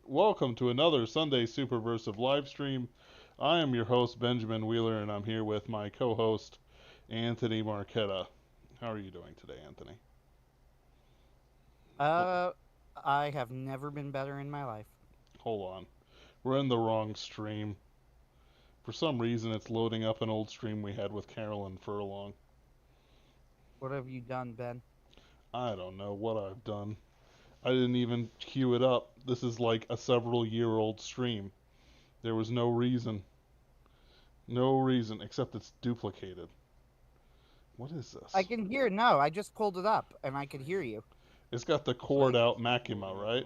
Welcome to another Sunday Superversive live stream. I am your host, Benjamin Wheeler, and I'm here with my co host, Anthony Marquetta. How are you doing today, Anthony? Ho- Uh, I have never been better in my life. Hold on. We're in the wrong stream. For some reason, it's loading up an old stream we had with Carolyn Furlong. What have you done, Ben? I don't know what I've done. I didn't even queue it up. This is like a several-year-old stream. There was no reason. No reason, except it's duplicated. What is I this? can hear. No, I just pulled it up and I could hear you. It's got the chord out Makima, right?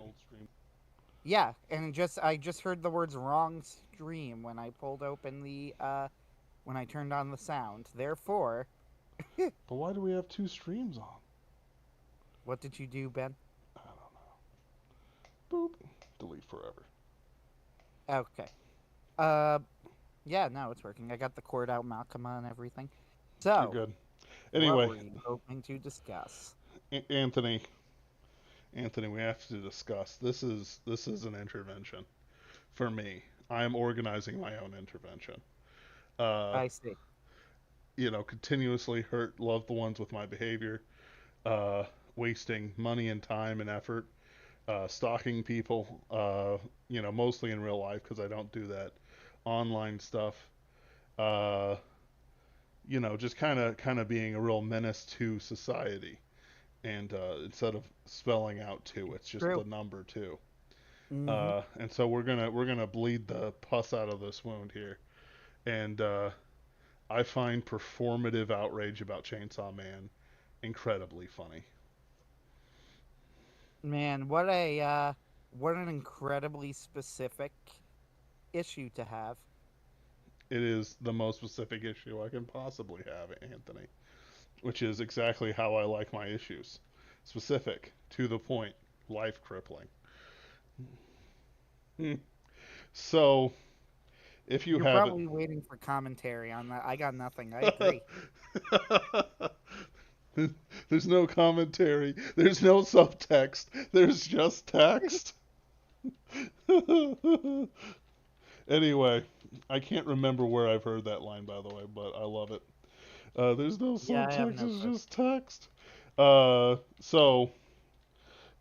Yeah, and I just heard the words "wrong stream" when I pulled open the when I turned on the sound. Therefore, But why do we have two streams on? what did you do, Ben? I don't know. Boop. Delete forever. Okay. Uh, yeah, no, it's working. I got the cord out, Malcolma, and everything. You're So, good. what Anyway, were you hoping to discuss? Anthony, Anthony, we have to discuss. This is an intervention for me. I am organizing my own intervention. Uh, I see. Continuously hurt loved ones with my behavior, uh, wasting money and time and effort, stalking people, mostly in real life because I don't do that online stuff. Uh, just kind of being a real menace to society. And instead of spelling out two, it's just True. the number two. Mm-hmm. And so we're gonna bleed the pus out of this wound here. And I find performative outrage about Chainsaw Man incredibly funny. Man, what an incredibly specific issue to have. It is the most specific issue I can possibly have, Anthony, which is exactly how I like my issues. Specific, to the point, life crippling. So, if you You're haven't, probably waiting for commentary on that. I got nothing. I agree. there's no commentary, there's no subtext, there's just text. Anyway, I can't remember where I've heard that line, by the way, but I love it. There's no Yeah, I have subtext, no it's clue. just text. So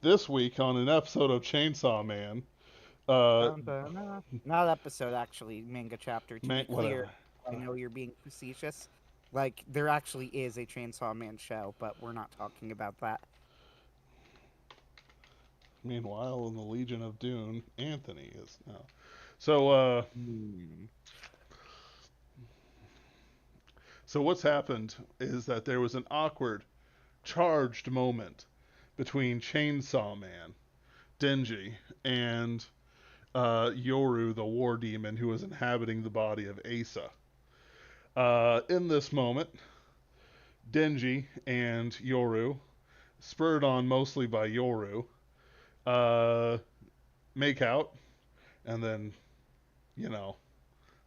this week on an episode of Chainsaw Man, uh, Dun, dun, dun. Not episode, actually, manga chapter. To be clear, whatever. I know you're being facetious. Like, there actually is a Chainsaw Man show, but we're not talking about that. Meanwhile, in the Legion of Dune, Anthony is now. So, Hmm. so what's happened is that there was an awkward, charged moment between Chainsaw Man, Denji, and Yoru, the war demon who was inhabiting the body of Asa. In this moment, Denji and Yoru, spurred on mostly by Yoru, uh, make out, and then, you know,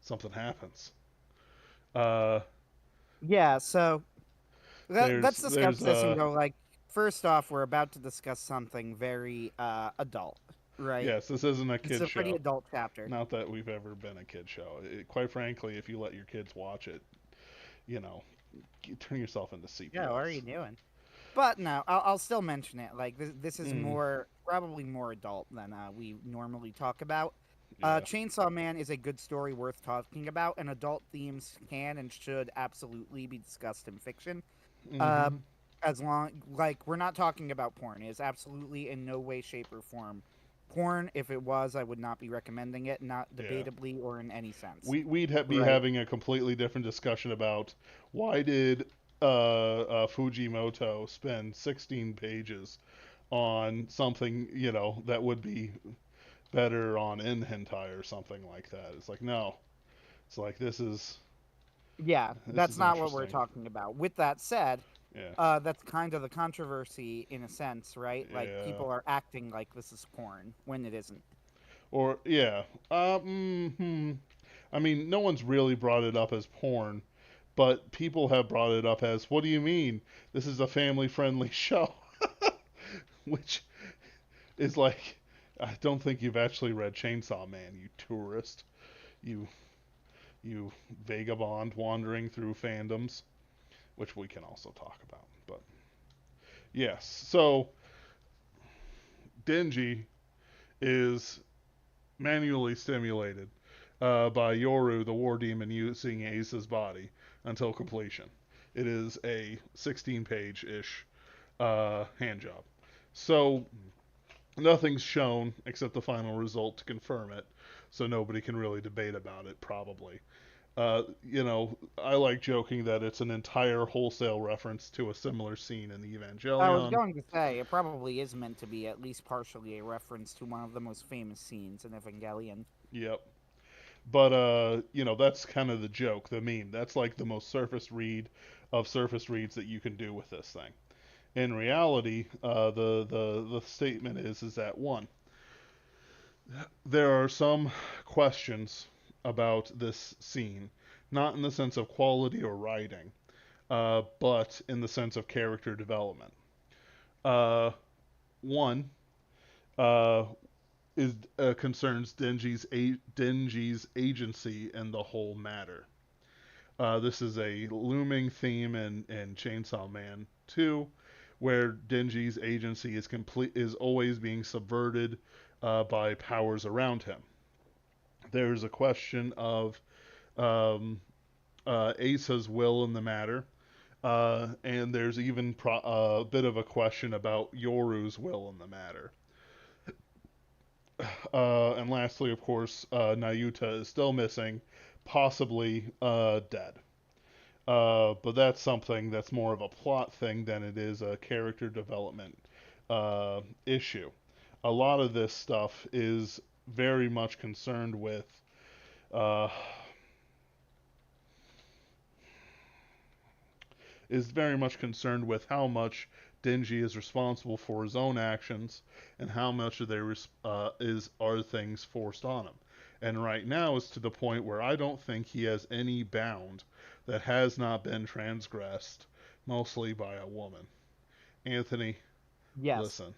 something happens. Uh, Yeah, so let's discuss there's this and go, like, first off, we're about to discuss something very adult, right? yes, this isn't a It's kid a pretty show. adult chapter. Not that we've ever been a kid show. Quite frankly, if you let your kids watch it, you know, you turn yourself into Yeah, what are CPS. you doing? But no, I'll still mention it. Like this is Mm, more probably more adult than we normally talk about. yeah. Chainsaw Man is a good story worth talking about, and adult themes can and should absolutely be discussed in fiction. Mm-hmm. Um, as long like we're not talking about porn. It is absolutely in no way, shape, or form porn. If it was, I would not be recommending it, not Yeah. debatably or in any sense. We'd be Right. having a completely different discussion about why did Fujimoto spend 16 pages on something that would be better on in hentai or something like that. It's like no, it's like Yeah, this that's is not what we're interesting. talking about. With that said, Yeah, that's kind of the controversy in a sense, right? Like yeah, people are acting like this is porn when it isn't. or yeah. I mean, no one's really brought it up as porn, but people have brought it up as, what do you mean? This is a family friendly show, which is like, I don't think you've actually read Chainsaw Man, you tourist. You you vagabond wandering through fandoms, which we can also talk about. But yes, so Denji is manually stimulated by Yoru, the war demon, using Ace's body until completion. It is a 16-page ish hand job. So nothing's shown except the final result to confirm it, so nobody can really debate about it, probably. I like joking that it's an entire wholesale reference to a similar scene in the I was Evangelion. going to say, it probably is meant to be at least partially a reference to one of the most famous scenes in Evangelion. Yep. But that's kind of the joke, the meme. That's like the most surface read of surface reads that you can do with this thing. In reality, the statement is that one, there are some questions about this scene, not in the sense of quality or writing, but in the sense of character development. Uh, One uh, is concerns Denji's agency in the whole matter. This is a looming theme in Chainsaw Man 2, where Denji's agency is always being subverted by powers around him. There's a question of um, Asa's will in the matter, and there's even a bit of a question about Yoru's will in the matter. And lastly, of course, Nayuta is still missing, possibly dead. But that's something that's more of a plot thing than it is a character development issue. A lot of this stuff uh, is very much concerned with how much Denji is responsible for his own actions and how much of there are things forced on him. And right now it's to the point where I don't think he has any bound that has not been transgressed, mostly by a woman. Anthony, Yes. listen,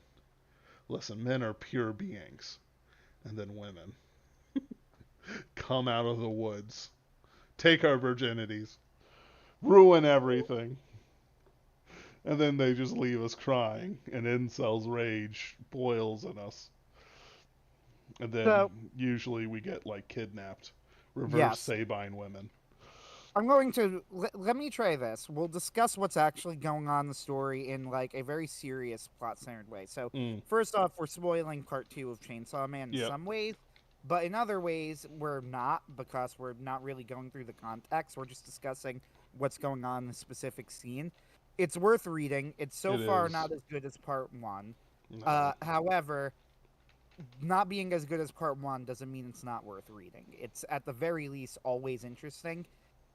listen. Men are pure beings, and then women come out of the woods, take our virginities, ruin everything, and then they just leave us crying, and incels rage boils in us. And then So, usually we get like kidnapped, reverse yes. Sabine women. I'm going to let me try this. We'll discuss what's actually going on in the story in like a very serious plot-centered way. So, Mm, first off, we're spoiling part 2 of Chainsaw Man in yep. some ways, but in other ways we're not because we're not really going through the context. We're just discussing what's going on in the specific scene. It's worth reading. It's so It far is. not as good as part 1. No. However, not being as good as part 1 doesn't mean it's not worth reading. It's at the very least always interesting,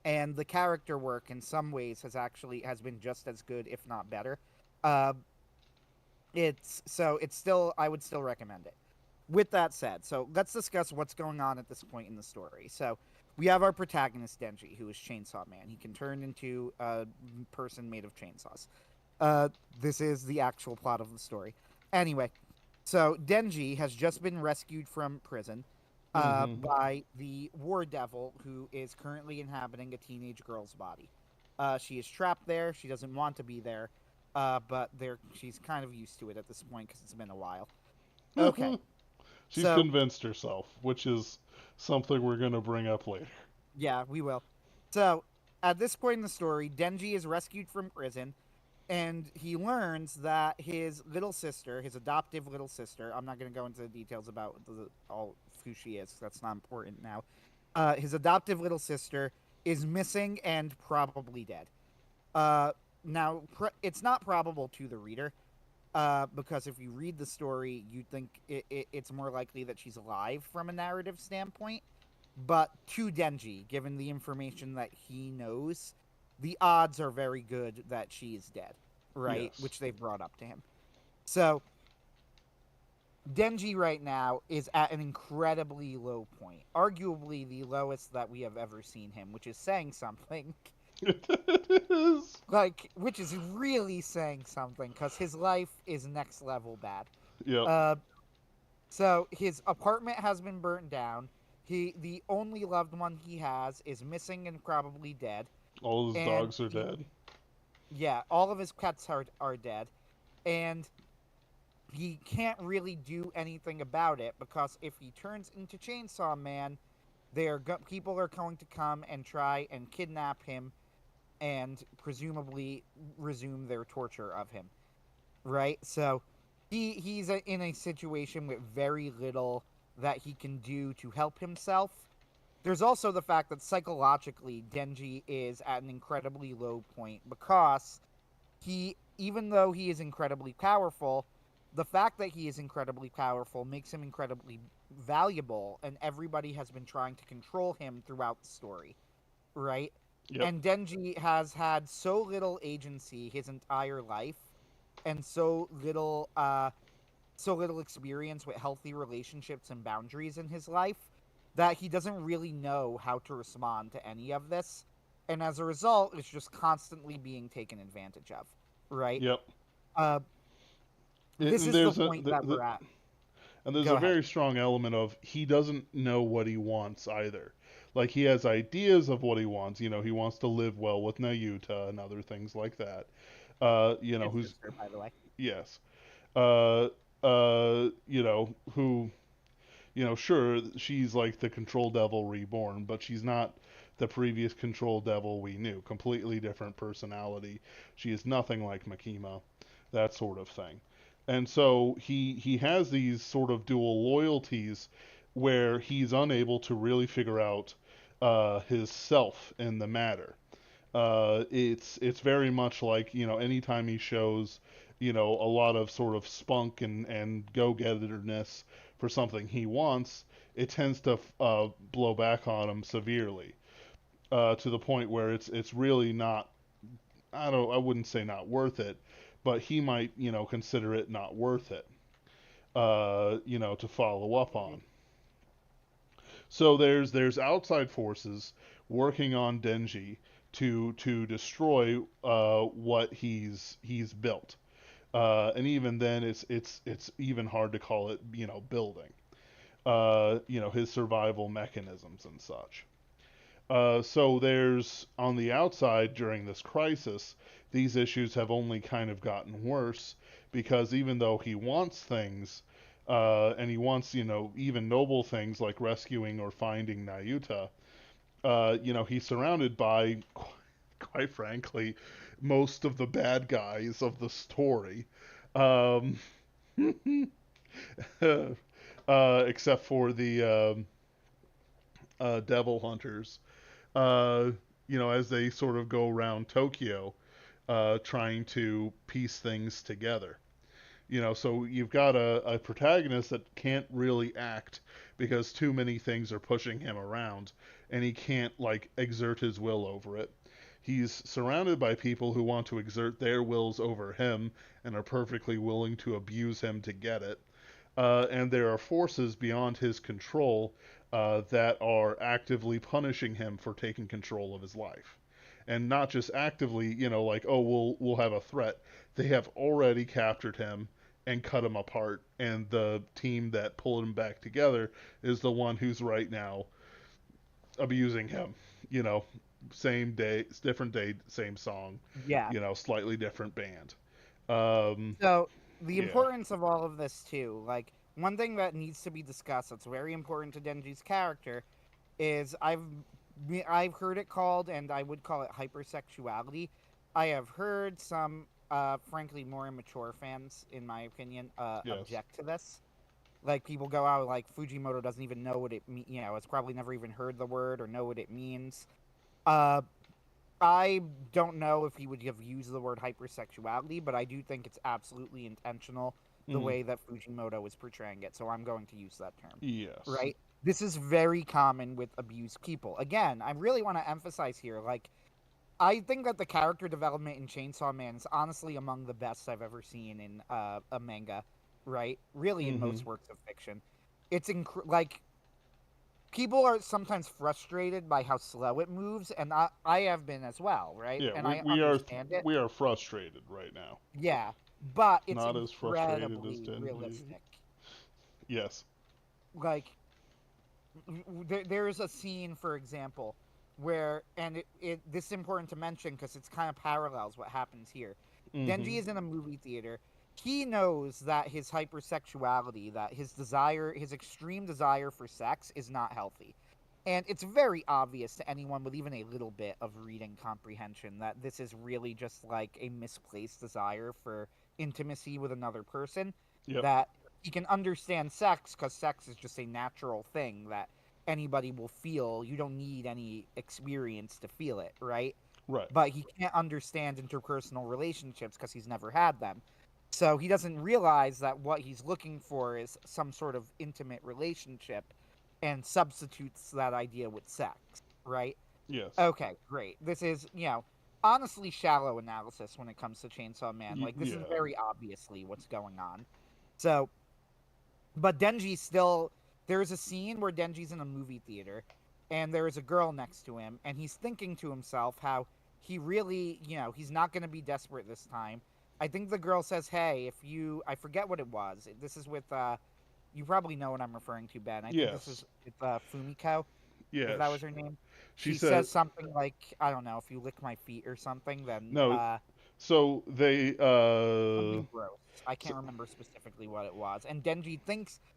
and the character work in some ways has been just as good, if not better. Uh, it's still, I would still recommend it. With that said, so let's discuss what's going on at this point in the story. So we have our protagonist Denji, who is Chainsaw Man. He can turn into a person made of chainsaws. This is the actual plot of the story. Anyway, so Denji has just been rescued from prison Mm-hmm. by the war devil, who is currently inhabiting a teenage girl's body. She is trapped there. She doesn't want to be there, but she's kind of used to it at this point because it's been a while. Okay, She's so convinced herself, which is something we're going to bring up later. yeah, we will. So at this point in the story, Denji is rescued from prison, and he learns that his little sister, his adoptive little sister, I'm not going to go into the details about all who she is. That's not important now. His adoptive little sister is missing and probably dead. Uh, Now, it's not probable to the reader, because if you read the story, you think it's more likely that she's alive from a narrative standpoint. But to Denji, given the information that he knows, the odds are very good that she is dead, right? Yes. Which they've brought up to him. So Denji right now is at an incredibly low point, arguably the lowest that we have ever seen him, which is saying something. It is. Which is really saying something because his life is next level bad. Yep. Uh, So his apartment has been burnt down. The only loved one he has is missing and probably dead. All his And dogs are he dead. yeah, all of his pets are dead. And he can't really do anything about it because if he turns into Chainsaw Man, people are going to come and try and kidnap him and presumably resume their torture of him. Right? So in a situation with very little that he can do to help himself. There's also the fact that psychologically Denji is at an incredibly low point because even though he is incredibly powerful, the fact that he is incredibly powerful makes him incredibly valuable, and everybody has been trying to control him throughout the story, right? Yep. And Denji has had so little agency his entire life, and so little experience with healthy relationships and boundaries in his life that he doesn't really know how to respond to any of this. And as a result, it's just constantly being taken advantage of, right? Yep. Uh, this And is the there's point that we're at. a Go ahead. very strong element of he doesn't know what he wants either. Like he has ideas of what he wants. He wants to live well with Nayuta and other things like that. His Who's sister, by the way. yes. Who sure, she's like the Control Devil reborn, but she's not the previous Control Devil we knew. Completely different personality. She is nothing like Makima, that sort of thing. And so he has these sort of dual loyalties where he's unable to really figure out his self in the matter. It's very much like anytime he shows a lot of sort of spunk and go-getterness for something he wants, it tends to blow back on him severely to the point where it's really not. I wouldn't say not worth it, but he might consider it not worth it. To follow up on. So there's outside forces working on Denji to destroy what he's built. And even then, it's even hard to call it building. His survival mechanisms and such. So there's on the outside during this crisis, these issues have only kind of gotten worse because even though he wants things, and he wants even noble things like rescuing or finding Nayuta, he's surrounded by, quite frankly, most of the bad guys of the story, um, except for the devil hunters. As they sort of go around Tokyo, trying to piece things together. So you've got a protagonist that can't really act because too many things are pushing him around, and he can't like exert his will over it. He's surrounded by people who want to exert their wills over him and are perfectly willing to abuse him to get it. And there are forces beyond his control that are actively punishing him for taking control of his life. And not just actively, like, oh, we'll have a threat. They have already captured him and cut him apart, and the team that pulled him back together is the one who's right now abusing him. You know, same day, different day, same song. Yeah. Slightly different band. Um, So the yeah. importance of all of this too, like one thing that needs to be discussed that's very important to Denji's character is I've heard it called, and I would call it hypersexuality. I have heard some, frankly, more immature fans, in my opinion, Yes. object to this. Like people go out like Fujimoto doesn't even know what it means. It's probably never even heard the word or know what it means. Uh, I don't know if he would have used the word hypersexuality, but I do think it's absolutely intentional the Mm, way that Fujimoto is portraying it. So I'm going to use that term. yes. Right? This is very common with abused people. Again, I really want to emphasize here, like, I think that the character development in Chainsaw Man is honestly among the best I've ever seen in a manga, right? Really, in Mm-hmm. most works of fiction. Like people are sometimes frustrated by how slow it moves, and I have been as well, right? Yeah, And we I we are understand it. we are frustrated right now. Yeah, but it's Not as frustrated as incredibly Denji. realistic. Yes. Like there's a scene, for example, where, and this is important to mention because it's kind of parallels what happens here. Mm-hmm. Denji is in a movie theater. He knows that his hypersexuality, that his desire, his extreme desire for sex, is not healthy. And it's very obvious to anyone with even a little bit of reading comprehension that this is really just like a misplaced desire for intimacy with another person. Yep. That he can understand sex because sex is just a natural thing that anybody will feel. You don't need any experience to feel it, right? Right. But he can't understand interpersonal relationships because he's never had them. So he doesn't realize that what he's looking for is some sort of intimate relationship and substitutes that idea with sex, right? Yes. Okay, great. This is, honestly shallow analysis when it comes to Chainsaw Man. Like, this is Yeah. very obviously what's going on. So, but Denji still, there's a scene where Denji's in a movie theater and there is a girl next to him and he's thinking to himself how he really, he's not going to be desperate this time. I think the girl says, "Hey, if you," I forget what it was. This is with you probably know what I'm referring to, Ben. I think this Yes. is with Fumiko, if Yeah. that was her name. She She said says something like, I don't know, if you lick my feet or something, then no. So they something gross. I so, can't remember specifically what it was. And Denji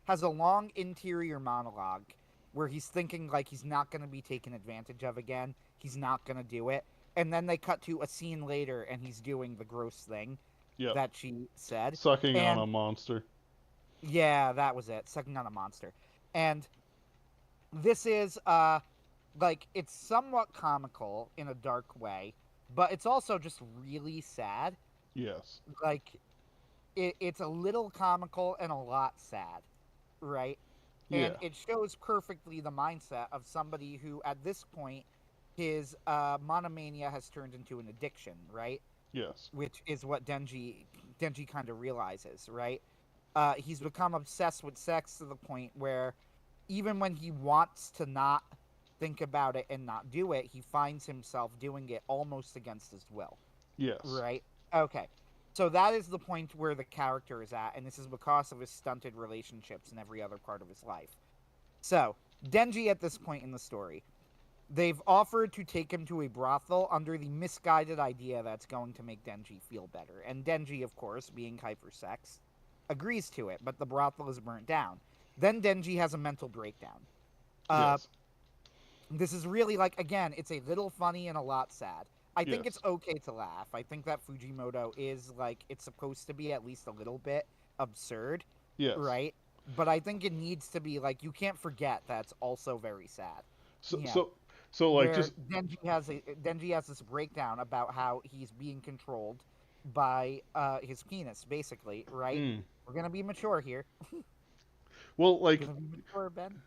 has a long interior monologue where he's thinking like he's not going to be taken advantage of again. He's not going to do it. And then they cut to a scene later and he's doing the gross thing yep. that she said. Sucking on And a monster. yeah, that was it. Sucking on a monster. And this is like, it's somewhat comical in a dark way, but it's also just really sad. Yes. Like, it's a little comical and a lot sad, right? And Yeah. it shows perfectly the mindset of somebody who, at this point, his monomania has turned into an addiction, right? Yes. Which is what Denji kind of realizes, right? He's become obsessed with sex to the point where even when he wants to not think about it and not do it, he finds himself doing it almost against his will, Yes. right? Okay. So that is the point where the character is at, and this is because of his stunted relationships in every other part of his life. So, Denji, at this point in the story, they've offered to take him to a brothel under the misguided idea that's going to make Denji feel better. And Denji, of course, being hypersex, agrees to it, but the brothel is burnt down. Then Denji has a mental breakdown. Uh, Yes. this is really, like, again, it's a little funny and a lot sad. I think it's Yes. okay to laugh. I think that Fujimoto is, like, it's supposed to be at least a little bit absurd, Yes. right? But I think it needs to be, like, you can't forget that's also very sad. So You know, so so like where just Denji has this breakdown about how he's being controlled by his penis, basically, right? mm, We're gonna be mature here. well We're like gonna be mature, Ben.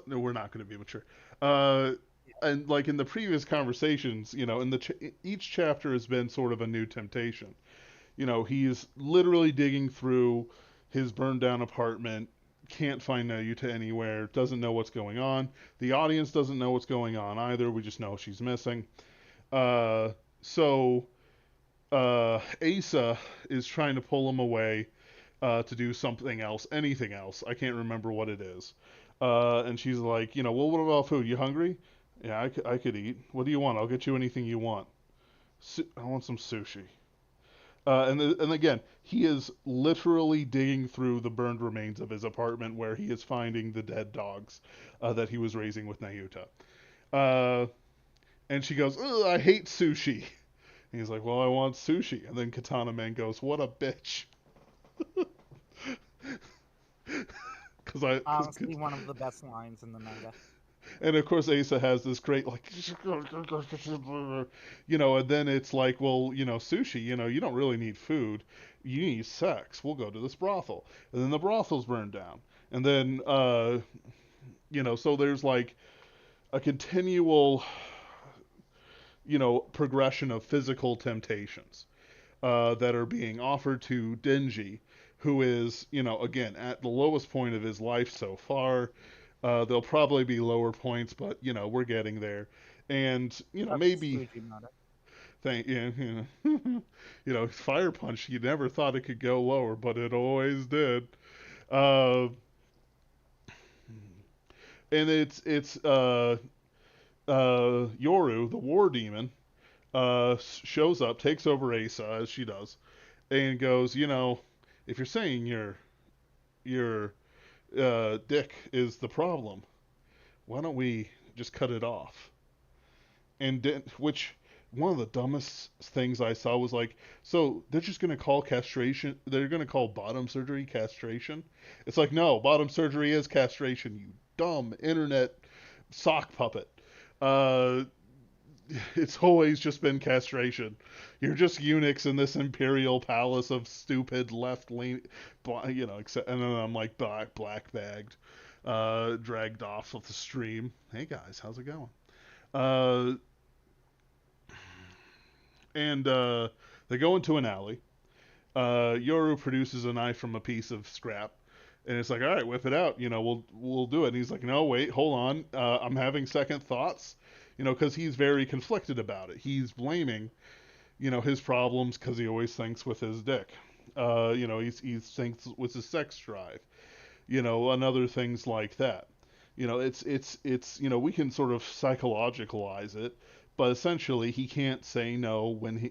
no, we're not going to be mature. Uh, and like in the previous conversations, in each chapter has been sort of a new temptation. He's literally digging through his burned down apartment, can't find Nayuta anywhere, doesn't know what's going on. The audience doesn't know what's going on either. We just know she's missing. Uh, so Asa is trying to pull him away to do something else, anything else. I can't remember what it is. And she's like, well, what about food? You hungry? Yeah, I could eat. What do you want? I'll get you anything you want. I want some sushi. And again, he is literally digging through the burned remains of his apartment where he is finding the dead dogs that he was raising with Nayuta. Uh, and she goes, ugh, I hate sushi. And he's like, well, I want sushi. And then Katana Man goes, what a bitch. Cause Honestly, one of the best lines in the manga. and of course Asa has this great like, and then it's like, well, sushi, you don't really need food, you need sex. We'll go to this brothel, and then the brothel's burned down, and then so there's like a continual, progression of physical temptations that are being offered to Denji, who is, again, at the lowest point of his life so far. There'll probably be lower points, but we're getting there, and That's maybe Fujimoto. thank Fire Punch. You never thought it could go lower, but it always did. Uh, and it's Yoru, the war demon, shows up, takes over Asa as she does, and goes, if you're saying your dick is the problem, why don't we just cut it off? And which one of the dumbest things I saw was like, so they're just gonna call castration, they're gonna call bottom surgery castration. It's like, no, bottom surgery is castration, you dumb internet sock puppet. Uh, it's always just been castration. You're just eunuchs in this imperial palace of stupid left lean, except, and then I'm like black bagged, dragged off of the stream. Hey guys, how's it going? Uh, and they go into an alley. Yoru produces a knife from a piece of scrap, and it's like, all right, whip it out. We'll do it. And he's like, no, wait, hold on. I'm having second thoughts. Because he's very conflicted about it. He's blaming, his problems because he always thinks with his dick. He thinks with his sex drive. And other things like that. It's we can sort of psychologicalize it, but essentially he can't say no when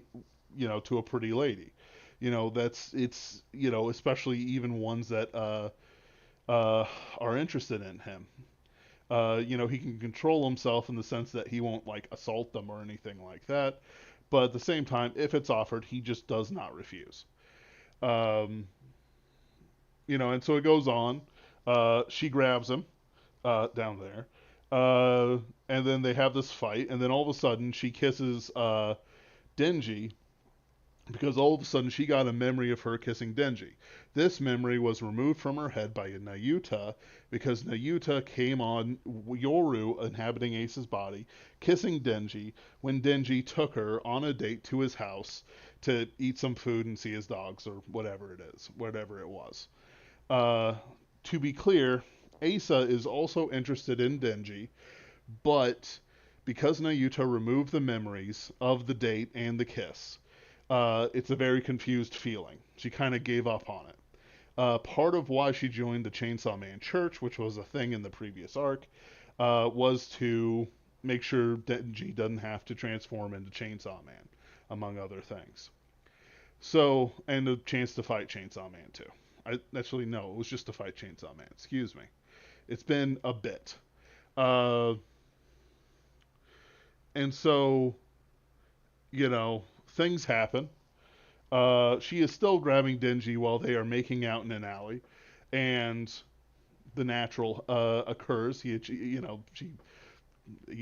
to a pretty lady. That's it's especially even ones that are interested in him. He can control himself in the sense that he won't like assault them or anything like that. But at the same time, if it's offered, he just does not refuse. Um, and so it goes on. She grabs him down there, and then they have this fight, and then all of a sudden she kisses Denji because all of a sudden she got a memory of her kissing Denji. This memory was removed from her head by Nayuta because Nayuta came on Yoru inhabiting Ace's body, kissing Denji when Denji took her on a date to his house to eat some food and see his dogs or whatever it was. Uh, to be clear, Asa is also interested in Denji, but because Nayuta removed the memories of the date and the kiss, it's a very confused feeling. She kind of gave up on it. Part of why she joined the Chainsawman Church, which was a thing in the previous arc, was to make sure Denji doesn't have to transform into Chainsaw Man, among other things. So, and a chance to fight Chainsaw Man too. Actually, no, it was just to fight Chainsaw Man. Excuse me. It's been a bit. Uh, and so, things happen. She is still grabbing Denji while they are making out in an alley, and the natural occurs. He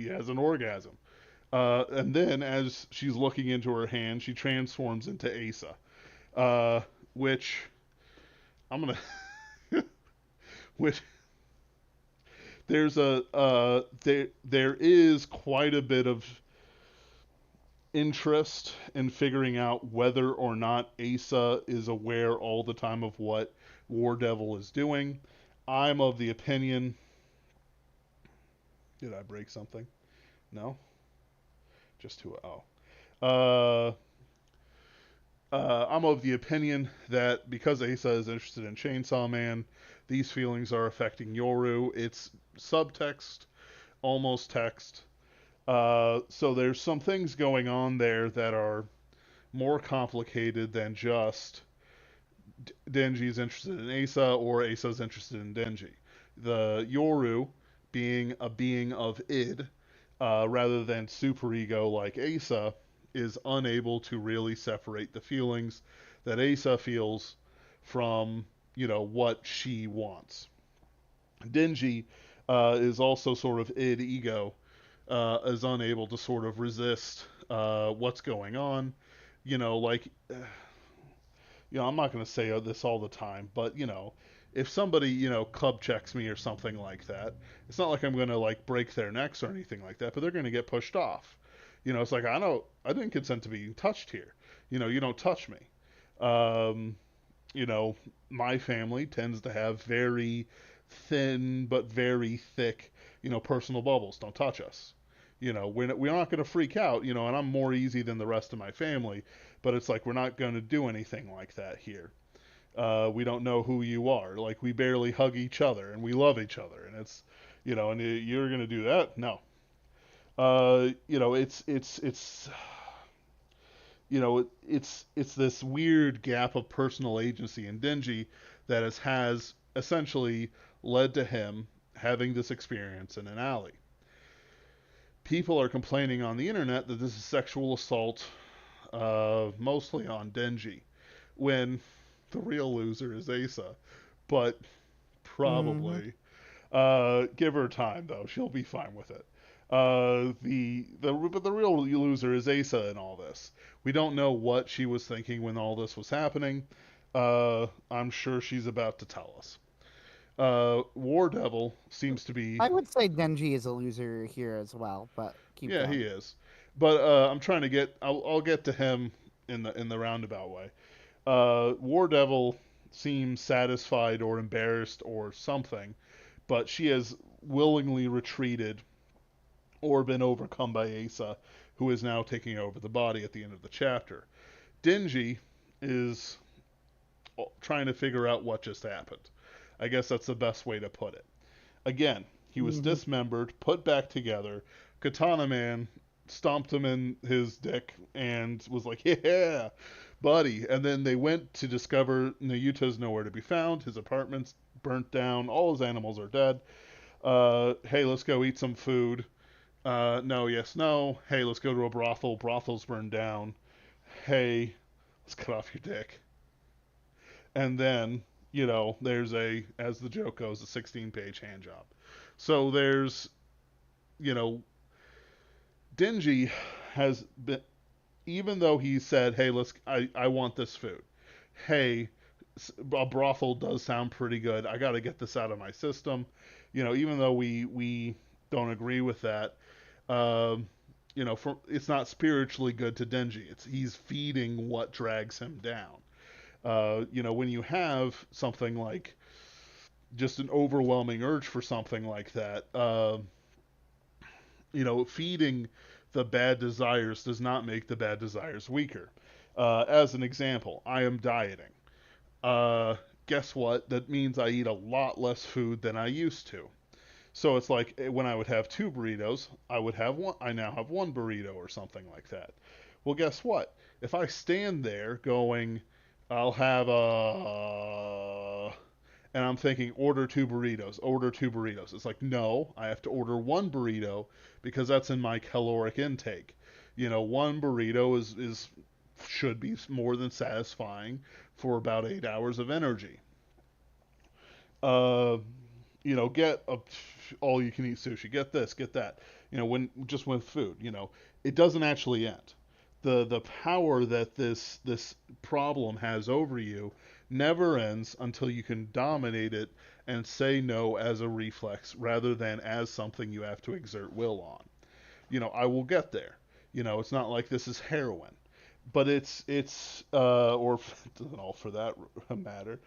has an orgasm, and then as she's looking into her hand, she transforms into Asa, which I'm gonna which there is quite a bit of interest in figuring out whether or not Asa is aware all the time of what War Devil is doing. I'm of the opinion. Did I break something? No? Just to. Oh. Uh, I'm of the opinion that because Asa is interested in Chainsaw Man, these feelings are affecting Yoru. It's subtext, almost text. So there's some things going on there that are more complicated than just Denji's interested in Asa or Asa's interested in Denji. The Yoru being a being of id rather than superego like Asa is unable to really separate the feelings that Asa feels from what she wants. Denji is also sort of id ego is unable to sort of resist what's going on. Like, I'm not going to say this all the time, but, if somebody, club checks me or something like that, it's not like I'm going to, like, break their necks or anything like that, but they're going to get pushed off. It's like, I didn't consent to being touched here. You don't touch me. Um, my family tends to have very thin but very thick, personal bubbles. Don't touch us. We're not going to freak out, and I'm more easy than the rest of my family, but it's like we're not going to do anything like that here. We don't know who you are. Like, we barely hug each other, and we love each other, and it's, And you're gonna do that? No. It's it's this weird gap of personal agency in Denji that has essentially led to him having this experience in an alley. People are complaining on the internet that this is sexual assault, mostly on Denji, when the real loser is Asa. But Hmm. probably, give her time though; she'll be fine with it. But the real loser is Asa in all this. We don't know what she was thinking when all this was happening. I'm sure she's about to tell us. War Devil seems to be, I would say Denji is a loser here as well, but keep yeah, going. he is. But I'm trying to get. I'll get to him in the roundabout way. War Devil seems satisfied or embarrassed or something, but she has willingly retreated or been overcome by Asa, who is now taking over the body at the end of the chapter. Dingy is trying to figure out what just happened. I guess that's the best way to put it. Again, he was Hmm. dismembered, put back together. Katana Man stomped him in his dick and was like, "Yeah, buddy." And then they went to discover Nayuta's nowhere to be found. His apartment's burnt down. All his animals are dead. Hey, let's go eat some food. No, yes, no. Hey, let's go to a brothel. Brothel's burned down. Hey, let's cut off your dick. And then, there's as the joke goes, a 16-page hand job. So there's, you know, Dingy has been, even though he said, hey, I want this food. Hey, a brothel does sound pretty good. I got to get this out of my system. Even though we don't agree with that, um, it's not spiritually good to Denji. He's feeding what drags him down. When you have something like just an overwhelming urge for something like that, feeding the bad desires does not make the bad desires weaker. As an example, I am dieting. Uh, Guess what? That means I eat a lot less food than I used to. So it's like when I would have two burritos, I would have one. I now have one burrito or something like that. Well, guess what? If I stand there going, I'll have a, and I'm thinking order two burritos, order two burritos. It's like no, I have to order one burrito because that's in my caloric intake. One burrito is should be more than satisfying for about 8 hours of energy. Uh, get a all you can eat sushi. Get this, get that. When just with food, it doesn't actually end. The power that this problem has over you never ends until you can dominate it and say no as a reflex rather than as something you have to exert will on. I will get there. It's not like this is heroin, but it's or all for that matter.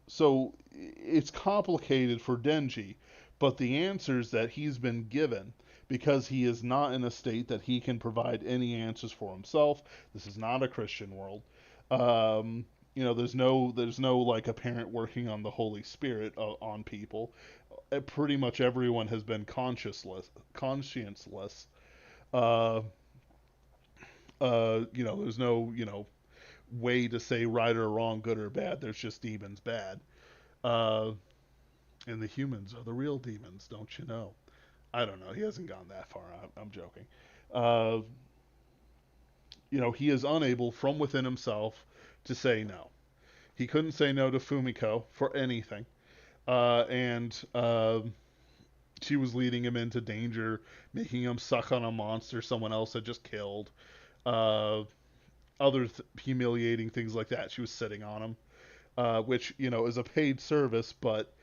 So it's complicated for Denji, but the answers that he's been given, because he is not in a state that he can provide any answers for himself. This is not a Christian world. There's no like a parent working on the Holy Spirit on people. Pretty much everyone has been conscienceless. Uh, there's no way to say right or wrong, good or bad. There's just demons bad. Uh, and the humans are the real demons, don't you know? I don't know. He hasn't gone that far. I'm joking. Uh, he is unable from within himself to say no. He couldn't say no to Fumiko for anything. And she was leading him into danger, making him suck on a monster someone else had just killed. Uh, Other humiliating things like that. She was sitting on him, which is a paid service, but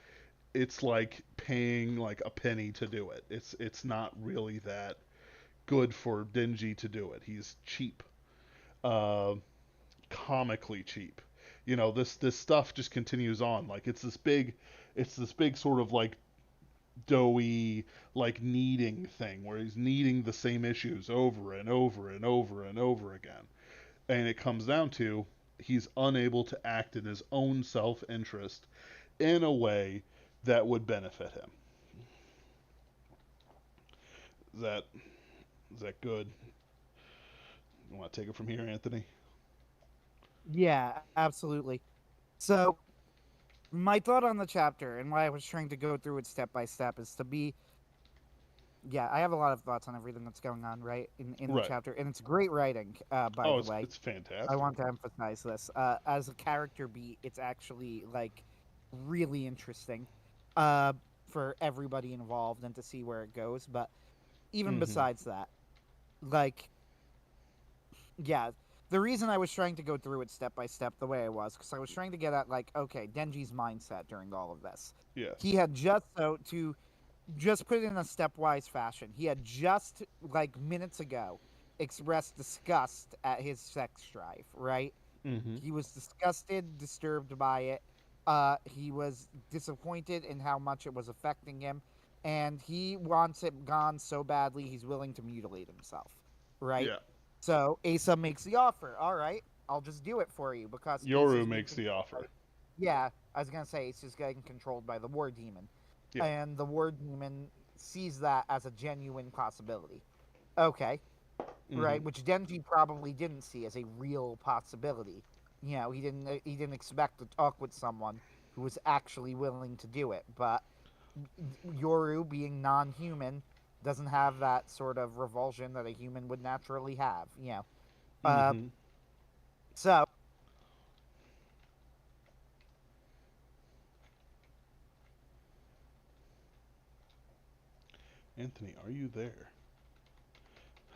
it's like paying like a penny to do it. It's not really that good for Dingy to do it. He's cheap, uh, comically cheap. This stuff just continues on. Like it's this big sort of like doughy like kneading thing where he's kneading the same issues over and over and over and over again. And it comes down to he's unable to act in his own self interest in a way that would benefit him. Is that is that good? You want to take it from here, Anthony? Yeah, absolutely. So, my thought on the chapter and why I was trying to go through it step by step is to be yeah, I have a lot of thoughts on everything that's going on, right, in the Right. chapter, and it's great writing, by Oh, the way. it's I fantastic. want to emphasize this. As a character beat, it's actually like really interesting, uh, for everybody involved and to see where it goes. But even Mm-hmm. besides that, like, yeah, the reason I was trying to go through it step by step the way I was, because I was trying to get at like, okay, Denji's mindset during all of this. He Yes. had just so to just put it in a stepwise fashion. He had just like minutes ago expressed disgust at his sex drive, right? Mm-hmm. He was disgusted, disturbed by it. He was disappointed in how much it was affecting him, and he wants it gone so badly he's willing to mutilate himself, right? Yeah. So Asa makes the offer. All right, I'll just do it for you because Yoru Asa's being makes the controlled by. offer. Yeah, I was gonna say Asa's getting controlled by the war demon, Yeah. and the war demon sees that as a genuine possibility. Okay, Mm-hmm. right? Which Denji probably didn't see as a real possibility. You know, he didn't expect to talk with someone who was actually willing to do it. But Yoru, being non-human, doesn't have that sort of revulsion that a human would naturally have. You know, uh, Mm-hmm. so Anthony, are you there?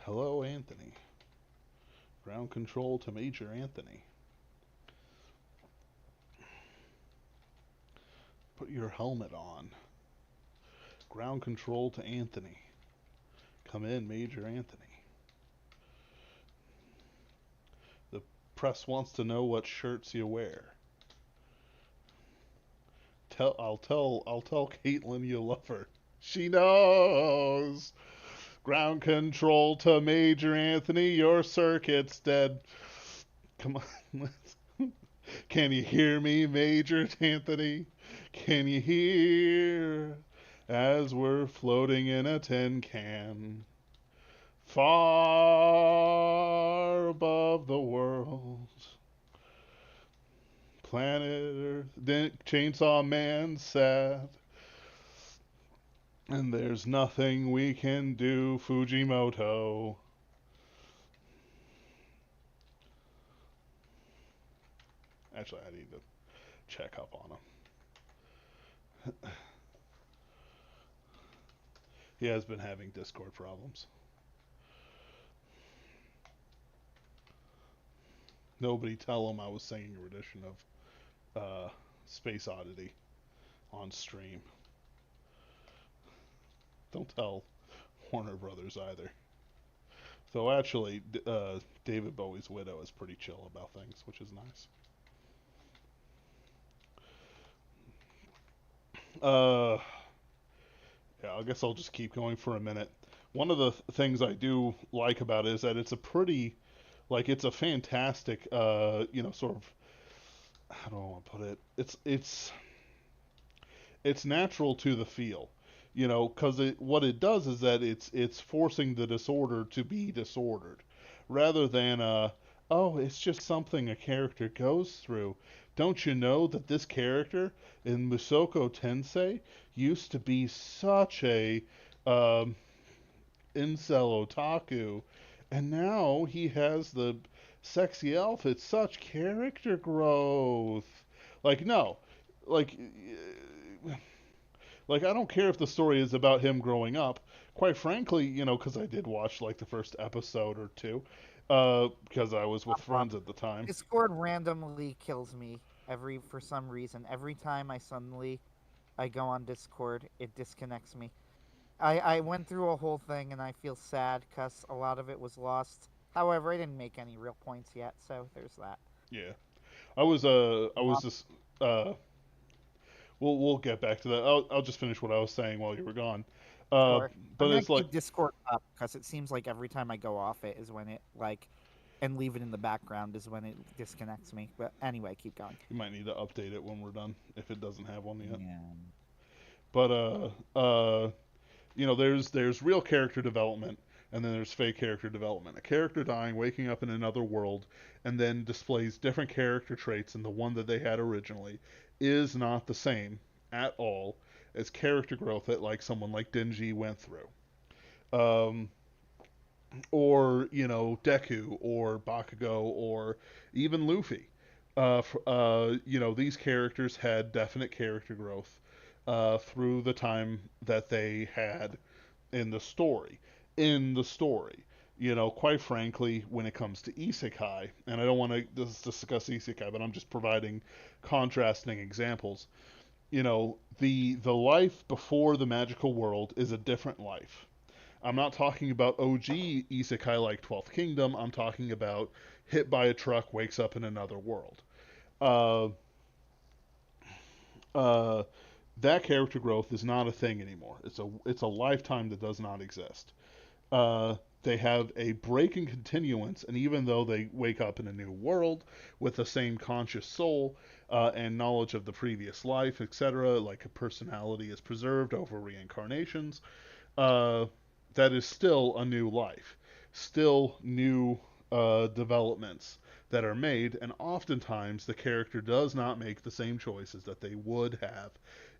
Hello, Anthony. Ground control to Major Anthony. Put your helmet on. Ground control to Anthony. Come in, Major Anthony. The press wants to know what shirts you wear. I'll tell Caitlin you love her. She knows. Ground control to Major Anthony. Your circuit's dead. Come on. Can you hear me, Major Anthony? Can you hear as we're floating in a tin can? Far above the world. Planet Earth. Chainsaw Man said. And there's nothing we can do, Fujimoto. Actually, I need to check up on him. He has been having Discord problems. Nobody tell him I was singing a rendition of Space Oddity on stream. Don't tell Warner Brothers either. Though actually, David Bowie's widow is pretty chill about things, which is nice. Uh, yeah, I guess I'll just keep going for a minute. One of the things I do like about it is that it's a pretty, like, it's a fantastic, sort of, how do I want to put it? It's natural to the feel, because what it does is that it's forcing the disorder to be disordered, rather than oh, it's just something a character goes through. Don't you know that this character in Musoko Tensei used to be such a um, incel otaku, and now he has the sexy elf. It's such character growth. Like no, like I don't care if the story is about him growing up. Quite frankly, because I did watch like the first episode or two, because I was with uh, friends at the time. Discord randomly kills me every for some reason. Every time I go on Discord, it disconnects me. I went through a whole thing and I feel sad because a lot of it was lost. However, I didn't make any real points yet, so there's that. Yeah, I was Uh, just uh, we'll get back to that. I'll just finish what I was saying while you were gone. Uh, sure. I'm but gonna it's like keep Discord up because it seems like every time I go off it is when it like and leave it in the background is when it disconnects me. But anyway, keep going. you might need to update it when we're done if it doesn't have one yet. Yeah. But there's real character development, and then there's fake character development. A character dying, waking up in another world, and then displays different character traits than the one that they had originally is not the same at all as character growth that like someone like Denji went through. Um, or Deku or Bakugo or even Luffy. These characters had definite character growth through the time that they had in the story. In the story, quite frankly, when it comes to isekai, and I don't want to discuss isekai, but I'm just providing contrasting examples. The life before the magical world is a different life. I'm not talking about OG isekai like 12th Kingdom. I'm talking about hit by a truck, wakes up in another world. Uh, uh, that character growth is not a thing anymore. It's a lifetime that does not exist. They have a break in continuance, and even though they wake up in a new world with the same conscious soul and knowledge of the previous life, etc., like a personality is preserved over reincarnations, uh, that is still a new life, still new developments that are made, and oftentimes the character does not make the same choices that they would have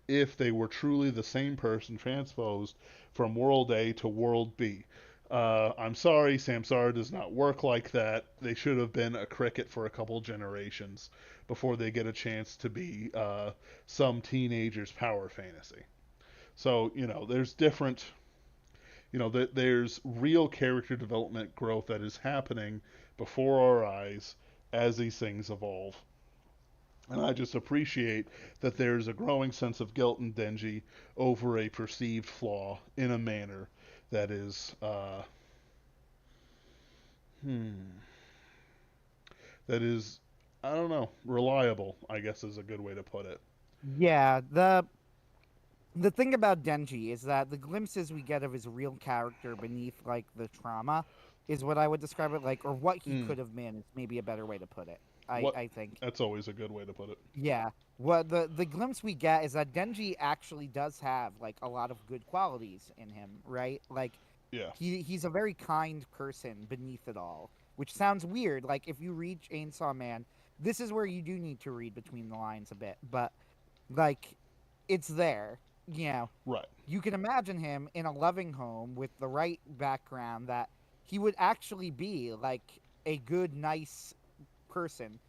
if they were truly the same person transposed from world A to world B. I'm sorry, Samsara does not work like that. They should have been a cricket for a couple generations before they get a chance to be some teenager's power fantasy. So, there's different that there's real character development growth that is happening before our eyes as these things evolve. And I just appreciate that there's a growing sense of guilt in Denji over a perceived flaw in a manner that is, hmm, that is, I don't know, reliable, I guess is a good way to put it. Yeah, the thing about Denji is that the glimpses we get of his real character beneath like the trauma is what I would describe it like, or what he Mm, could have been is maybe a better way to put it. I what? I think. That's always a good way to put it. Yeah. What the glimpse we get is that Denji actually does have like a lot of good qualities in him, right? Like Yeah. he's a very kind person beneath it all, which sounds weird. Like if you read Chainsaw Man, this is where you do need to read between the lines a bit, but like it's there. You know, Right. you can imagine him in a loving home with the right background that he would actually be like a good, nice person.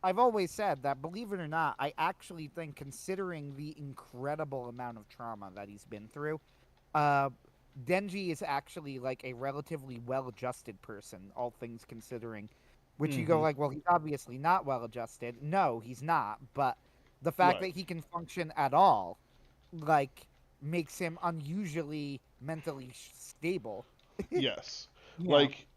I've always said that, believe it or not, I actually think, considering the incredible amount of trauma that he's been through, uh, Denji is actually like a relatively well-adjusted person, all things considering. Which you go Mm-hmm. like, well, he's obviously not well-adjusted. No, he's not. But the fact Right. that he can function at all, like, makes him unusually mentally stable. Yes. Yeah. Like,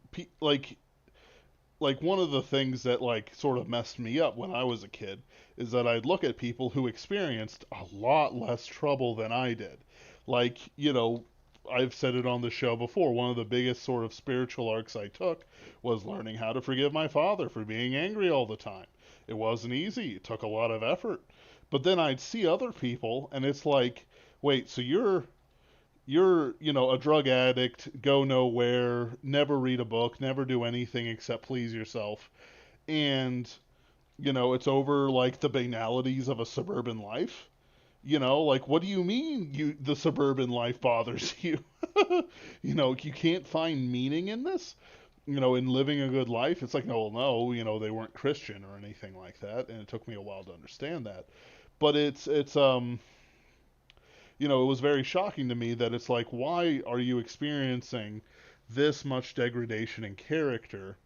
like one of the things that like sort of messed me up when I was a kid is that I'd look at people who experienced a lot less trouble than I did. Like, I've said it on the show before, one of the biggest sort of spiritual arcs I took was learning how to forgive my father for being angry all the time. It wasn't easy. It took a lot of effort. But then I'd see other people and it's like, wait, so you're a drug addict, go nowhere, never read a book, never do anything except please yourself, and it's over like the banalities of a suburban life. Like, what do you mean the suburban life bothers you? You can't find meaning in this, in living a good life. It's like, no, well, no, they weren't Christian or anything like that, and it took me a while to understand that. But it was very shocking to me that it's like, why are you experiencing this much degradation in character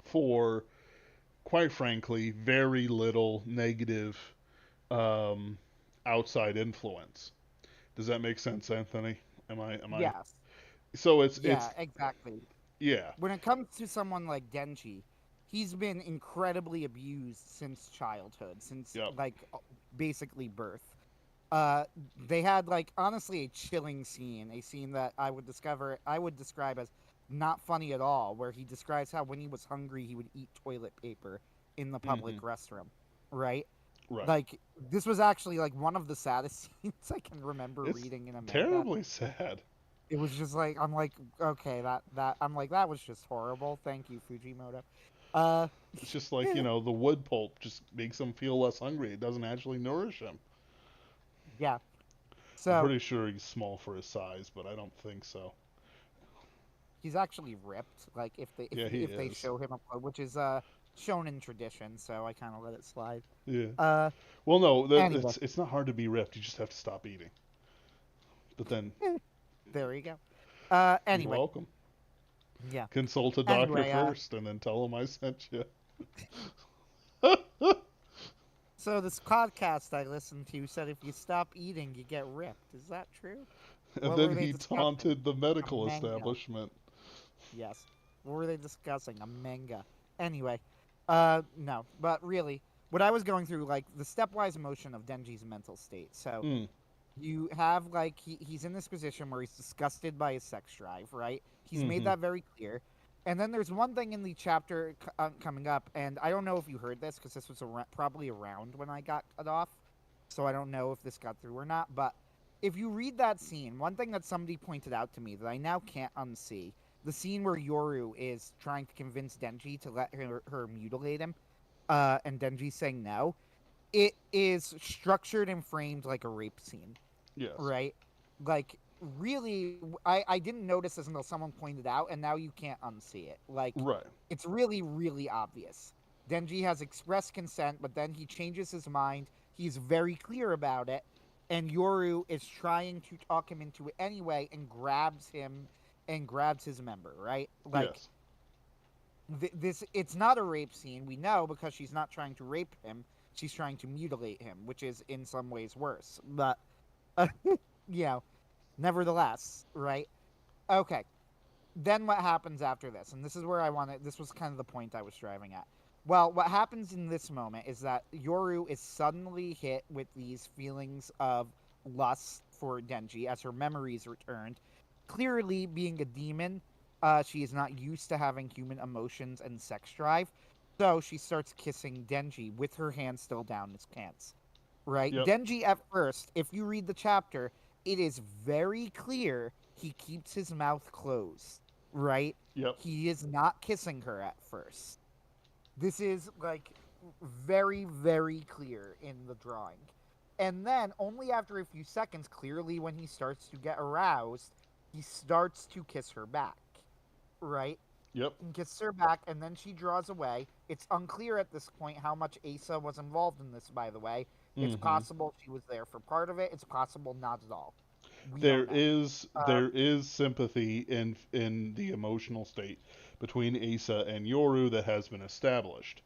for, quite frankly, very little negative um, outside influence? Does that make sense, Anthony? Am I? Yes. So it's Yeah, exactly. yeah, When it comes to someone like Denji, he's been incredibly abused since childhood, since yep, like basically birth. Uh, they had like honestly a chilling scene, a scene that I would describe as not funny at all, where he describes how when he was hungry he would eat toilet paper in the mm-hmm, public restroom, right? Right. Like, this was actually like one of the saddest scenes I can remember It's reading in a manga. terribly sad. It was just like, I'm like, okay, I'm like, that was just horrible. Thank you, Fujimoto. Uh, It's just like, the wood pulp just makes him feel less hungry. It doesn't actually nourish him. yeah. I'm So pretty sure he's small for his size, but I don't think so. he's actually ripped. Like, Yeah, he if they is. show him up, which is shown in tradition, so I kind of let it slide. Yeah. Uh, Well, no, anyway, it's not hard to be ripped. You just have to stop eating. But then, there you go. you're Anyway, welcome. yeah. Consult a doctor Anyway, first, and then tell him I sent you. so this podcast I listened to said if you stop eating, you get ripped. Is that true? And What then were they he discussing? taunted the A medical manga. establishment. Yes. What were they discussing? A manga. Anyway, no. But really, what I was going through, like, the stepwise motion of Denji's mental state. So, Mm, you have, like, he's in this position where he's disgusted by his sex drive, right? He's made mm-hmm. that very clear. And then there's one thing in the chapter coming up, and I don't know if you heard this, because this was probably around when I got cut off. So I don't know if this got through or not. But if you read that scene, one thing that somebody pointed out to me that I now can't unsee, the scene where Yoru is trying to convince Denji to let her mutilate him, and Denji's saying no, it is structured and framed like a rape scene, Yes. right? Like, really, I didn't notice this until someone pointed out, and now you can't unsee it. Like, Right. it's really, really obvious. Denji has expressed consent, but then he changes his mind. He's very clear about it, and Yoru is trying to talk him into it anyway, and grabs his member, right? Like, Yes. this, it's not a rape scene, we know, because she's not trying to rape him, she's trying to mutilate him, which is in some ways worse. But you know, nevertheless, right? Okay. Then what happens after this? And this is where this was kind of the point I was driving at. Well, what happens in this moment is that Yoru is suddenly hit with these feelings of lust for Denji as her memories returned. Clearly, being a demon, she is not used to having human emotions and sex drive. So she starts kissing Denji with her hand still down his pants. Right? Yep. Denji, at first, if you read the chapter, it is very clear he keeps his mouth closed. Right? Yep. He is not kissing her at first. This is like very, very clear in the drawing. And then, only after a few seconds, clearly when he starts to get aroused, he starts to kiss her back. Right? Yep. And kisses her back, and then she draws away. It's unclear at this point how much Asa was involved in this, by the way. It's Mm-hmm. possible she was there for part of it. It's possible not at all. We There don't know. is there is sympathy in the emotional state between Asa and Yoru that has been established,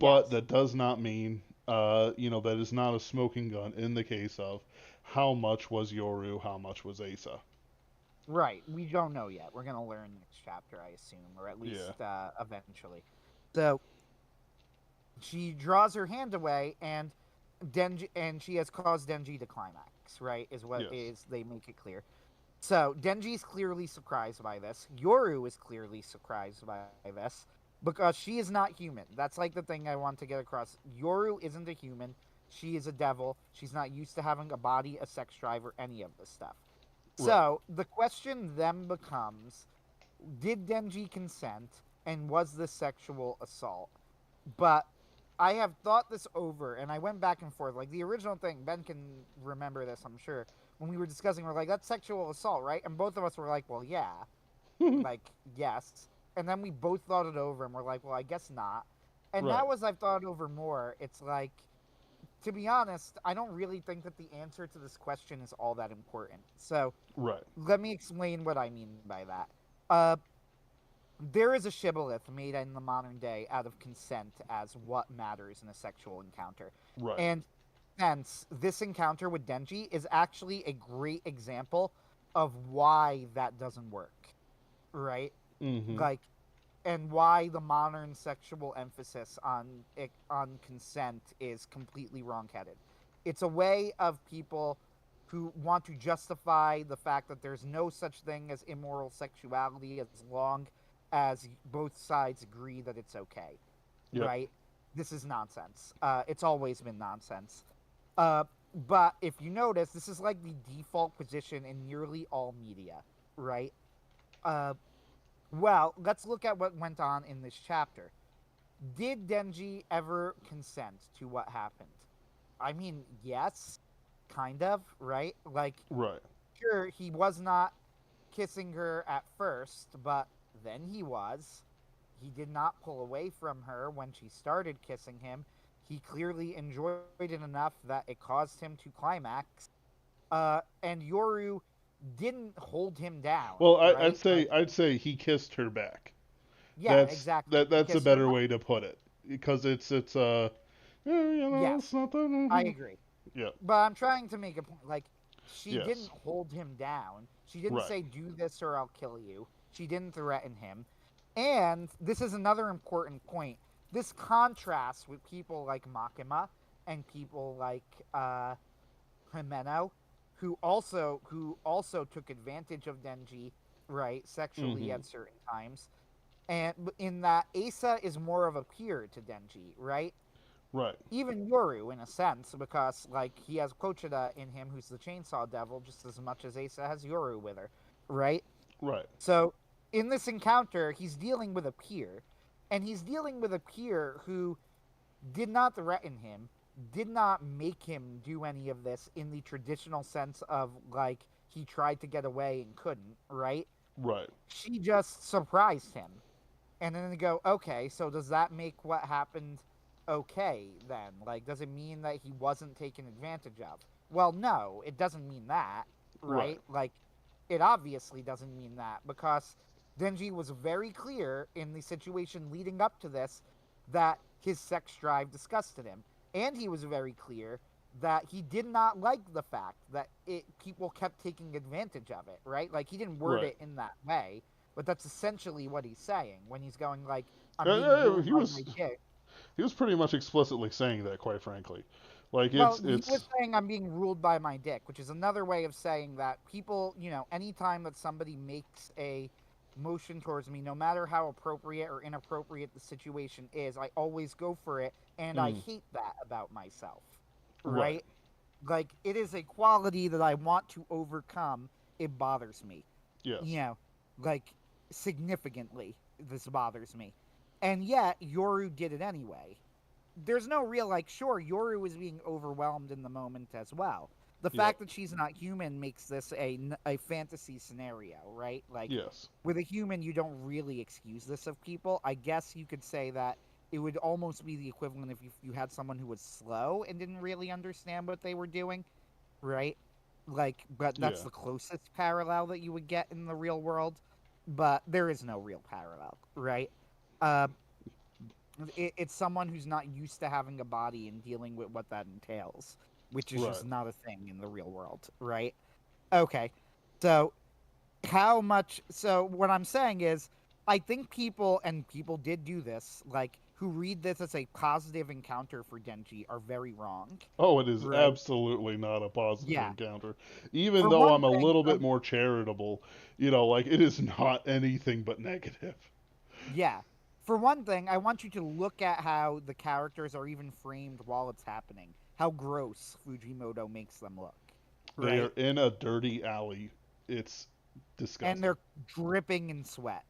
but Yes. that does not mean that is not a smoking gun in the case of how much was Yoru, how much was Asa. Right. We don't know yet. We're going to learn next chapter, I assume, or at Yeah. least eventually. So she draws her hand away, and she has caused Denji to climax, right? Is what Yes. is they make it clear. So Denji's clearly surprised by this. Yoru is clearly surprised by this because she is not human. That's like the thing I want to get across. Yoru isn't a human. She is a devil. She's not used to having a body, a sex drive, or any of this stuff. Right. So the question then becomes: did Denji consent, and was this sexual assault? But I have thought this over, and I went back and forth. Like, the original thing, Ben can remember this, I'm sure. When we were discussing, we're like, that's sexual assault, right? And both of us were like, well, yeah. Like, yes. And then we both thought it over, and we're like, well, I guess not. And Right. now, as I've thought over more, it's like, to be honest, I don't really think that the answer to this question is all that important. So, Right. let me explain what I mean by that. Uh, there is a shibboleth made in the modern day out of consent as what matters in a sexual encounter. Right. And hence, this encounter with Denji is actually a great example of why that doesn't work. Right? Mm-hmm. Like, and why the modern sexual emphasis on consent is completely wrong-headed. It's a way of people who want to justify the fact that there's no such thing as immoral sexuality as long as both sides agree that it's okay, Yep. right? this is nonsense. It's always been nonsense. Uh, but if you notice, this is like the default position in nearly all media, right? Uh, well, let's look at what went on in this chapter. Did Denji ever consent to what happened? I mean, yes, kind of, right? Like, Right. sure, he was not kissing her at first, but then he was. He did not pull away from her when she started kissing him. He clearly enjoyed it enough that it caused him to climax. And Yoru didn't hold him down, Well, right? Like, I'd say he kissed her back. yeah, exactly. He That's a kissed her. better way to put it because it's Yes, not I that. agree. Yeah. But I'm trying to make a point. Like, she didn't Yes. hold him down. She didn't Right. say, do this or I'll kill you. She didn't threaten him. And this is another important point. This contrasts with people like Makima and people like Himeno, who also took advantage of Denji, right, sexually Mm-hmm. at certain times. And in that Asa is more of a peer to Denji, right? Right. Even Yoru in a sense, because like he has Kochida in him, who's the Chainsaw Devil, just as much as Asa has Yoru with her, right? Right. So in this encounter, he's dealing with a peer, and he's dealing with a peer who did not threaten him, did not make him do any of this in the traditional sense of like he tried to get away and couldn't, right? Right. She just surprised him. And then they go, okay, so does that make what happened okay then? Like, does it mean that he wasn't taken advantage of? Well, no, it doesn't mean that, Right. right? Like, it obviously doesn't mean that because Denji was very clear in the situation leading up to this that his sex drive disgusted him. And he was very clear that he did not like the fact that people kept taking advantage of it, right? Like, he didn't word Right. it in that way, but that's essentially what he's saying when he's going like, "I'm being Yeah, ruled by my dick." he was pretty much explicitly saying that, quite frankly. Like Well, he was it's saying, "I'm being ruled by my dick," which is another way of saying that people, anytime that somebody makes a motion towards me, no matter how appropriate or inappropriate the situation is, I always go for it, and I mm, hate that about myself, right. right? Like, it is a quality that I want to overcome. It bothers me. you Yes. know, like significantly, this bothers me. And yet, Yoru did it anyway. There's no real, like, sure, Yoru was being overwhelmed in the moment as well. The Yep. fact that she's not human makes this a fantasy scenario, right? Like, Yes. with a human, you don't really excuse this of people. I guess you could say that it would almost be the equivalent if you had someone who was slow and didn't really understand what they were doing, right? Like, but that's Yeah. the closest parallel that you would get in the real world. But there is no real parallel, right? Uh, it's someone who's not used to having a body and dealing with what that entails, which is Right. just not a thing in the real world, right? Okay, so how much? So what I'm saying is, I think people did do this, like who read this as a positive encounter for Denji are very wrong, Oh, it is right? absolutely not a positive Yeah. encounter. Even For though one I'm a thing, little bit more charitable, like it is not anything but negative. yeah. For one thing, I want you to look at how the characters are even framed while it's happening. How gross Fujimoto makes them look, They are right? in a dirty alley. It's And disgusting. they're dripping in sweat,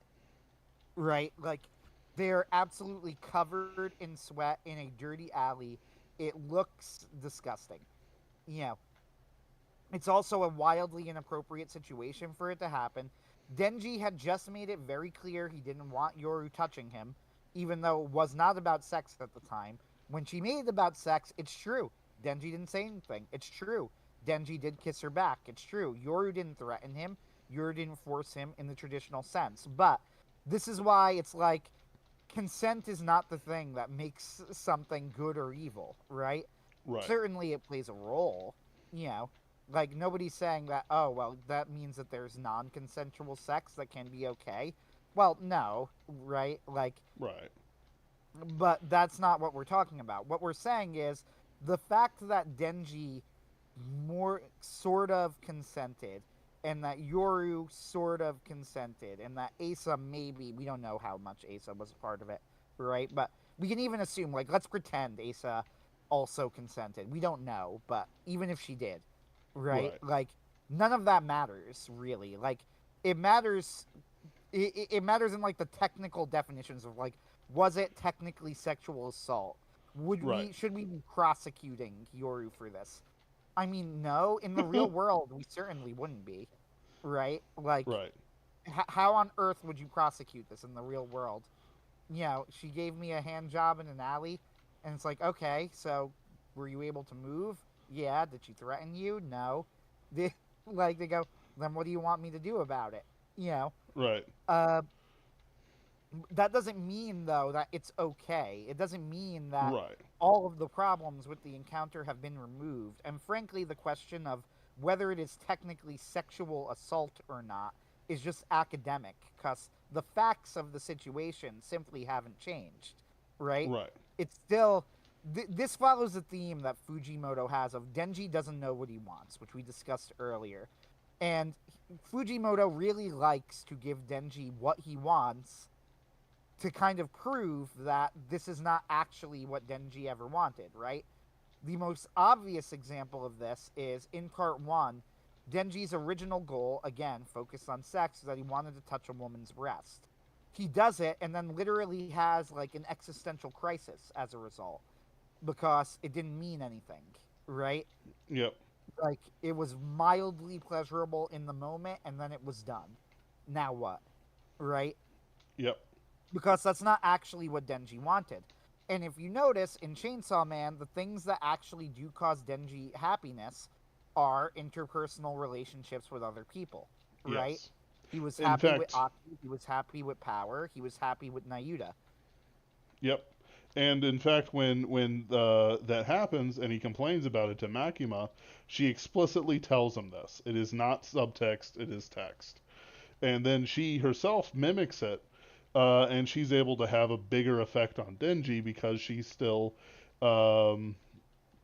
right? Like they're absolutely covered in sweat in a dirty alley. It looks disgusting. You know, it's also a wildly inappropriate situation for it to happen. Denji had just made it very clear he didn't want Yoru touching him, even though it was not about sex at the time. When she made it about sex, it's true. Denji didn't say anything. It's true. Denji did kiss her back. It's true. Yoru didn't threaten him. Yoru didn't force him in the traditional sense. But this is why it's like consent is not the thing that makes something good or evil, right? Right. Certainly it plays a role, you know. Like nobody's saying that, oh, well, that means that there's non-consensual sex that can be okay. Well, no, right? Like, Right. but that's not what we're talking about. What we're saying is the fact that Denji more sort of consented and that Yoru sort of consented and that Asa maybe, we don't know how much Asa was a part of it, right? But we can even assume, like, let's pretend Asa also consented. We don't know, but even if she did, right? Right. Like, none of that matters really. Like, it matters. It matters in like the technical definitions of like, was it technically sexual assault? Right. Should we be prosecuting Yoru for this? I mean, no. In the real world, we certainly wouldn't be, right? Like, Right. how on earth would you prosecute this in the real world? You know, she gave me a hand job in an alley, and it's like, okay, so were you able to move? Yeah. Did she threaten you? No. They, like, they go, then what do you want me to do about it? You know, Right. uh, that doesn't mean though that it's okay. It doesn't mean that Right. all of the problems with the encounter have been removed. And frankly, the question of whether it is technically sexual assault or not is just academic because the facts of the situation simply haven't changed, right? Right. It's still this follows the theme that Fujimoto has of Denji doesn't know what he wants, which we discussed earlier. And Fujimoto really likes to give Denji what he wants to kind of prove that this is not actually what Denji ever wanted, right? The most obvious example of this is in part one, Denji's original goal, again, focused on sex, is that he wanted to touch a woman's breast. He does it and then literally has like an existential crisis as a result because it didn't mean anything, right? Yep. Like it was mildly pleasurable in the moment and then it was done. Now what? Right? Yep. Because that's not actually what Denji wanted. And if you notice in Chainsaw Man, the things that actually do cause Denji happiness are interpersonal relationships with other people, right? Yes. He was In happy with fact, Aki, he was happy with Power, he was happy with Nayuta. yep. And in fact, when that happens and he complains about it to Makima, she explicitly tells him this. It is not subtext; it is text. And then she herself mimics it, and she's able to have a bigger effect on Denji because she's still um,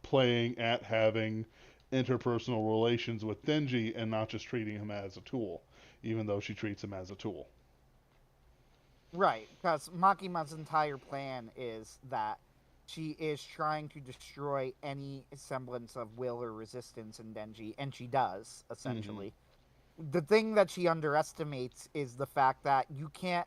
playing at having interpersonal relations with Denji and not just treating him as a tool, even though she treats him as a tool. Right, because Makima's entire plan is that she is trying to destroy any semblance of will or resistance in Denji, and she does, Mm-hmm. essentially. The thing that she underestimates is the fact that you can't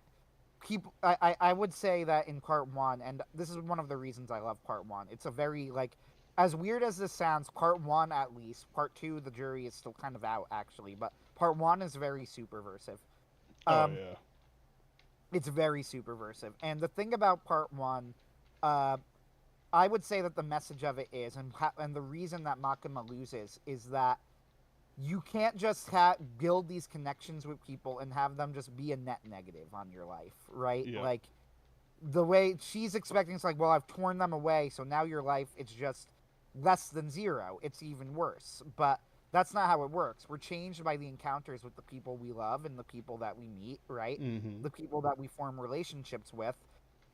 keep I would say that in part one, and this is one of the reasons I love part one, it's a very like as weird as this sounds, part one at least, part two the jury is still kind of out actually, but part one is very superversive. Oh um yeah. it's very superversive, and the thing about part one, uh I would say that the message of it is, and the reason that Makima loses is that you can't just build these connections with people and have them just be a net negative on your life, right? Yeah. Like the way she's expecting, it's like, well, I've torn them away, so now your life it's just less than zero. It's even worse. But that's not how it works. We're changed by the encounters with the people we love and the people that we meet, right? Mm-hmm. The people that we form relationships with.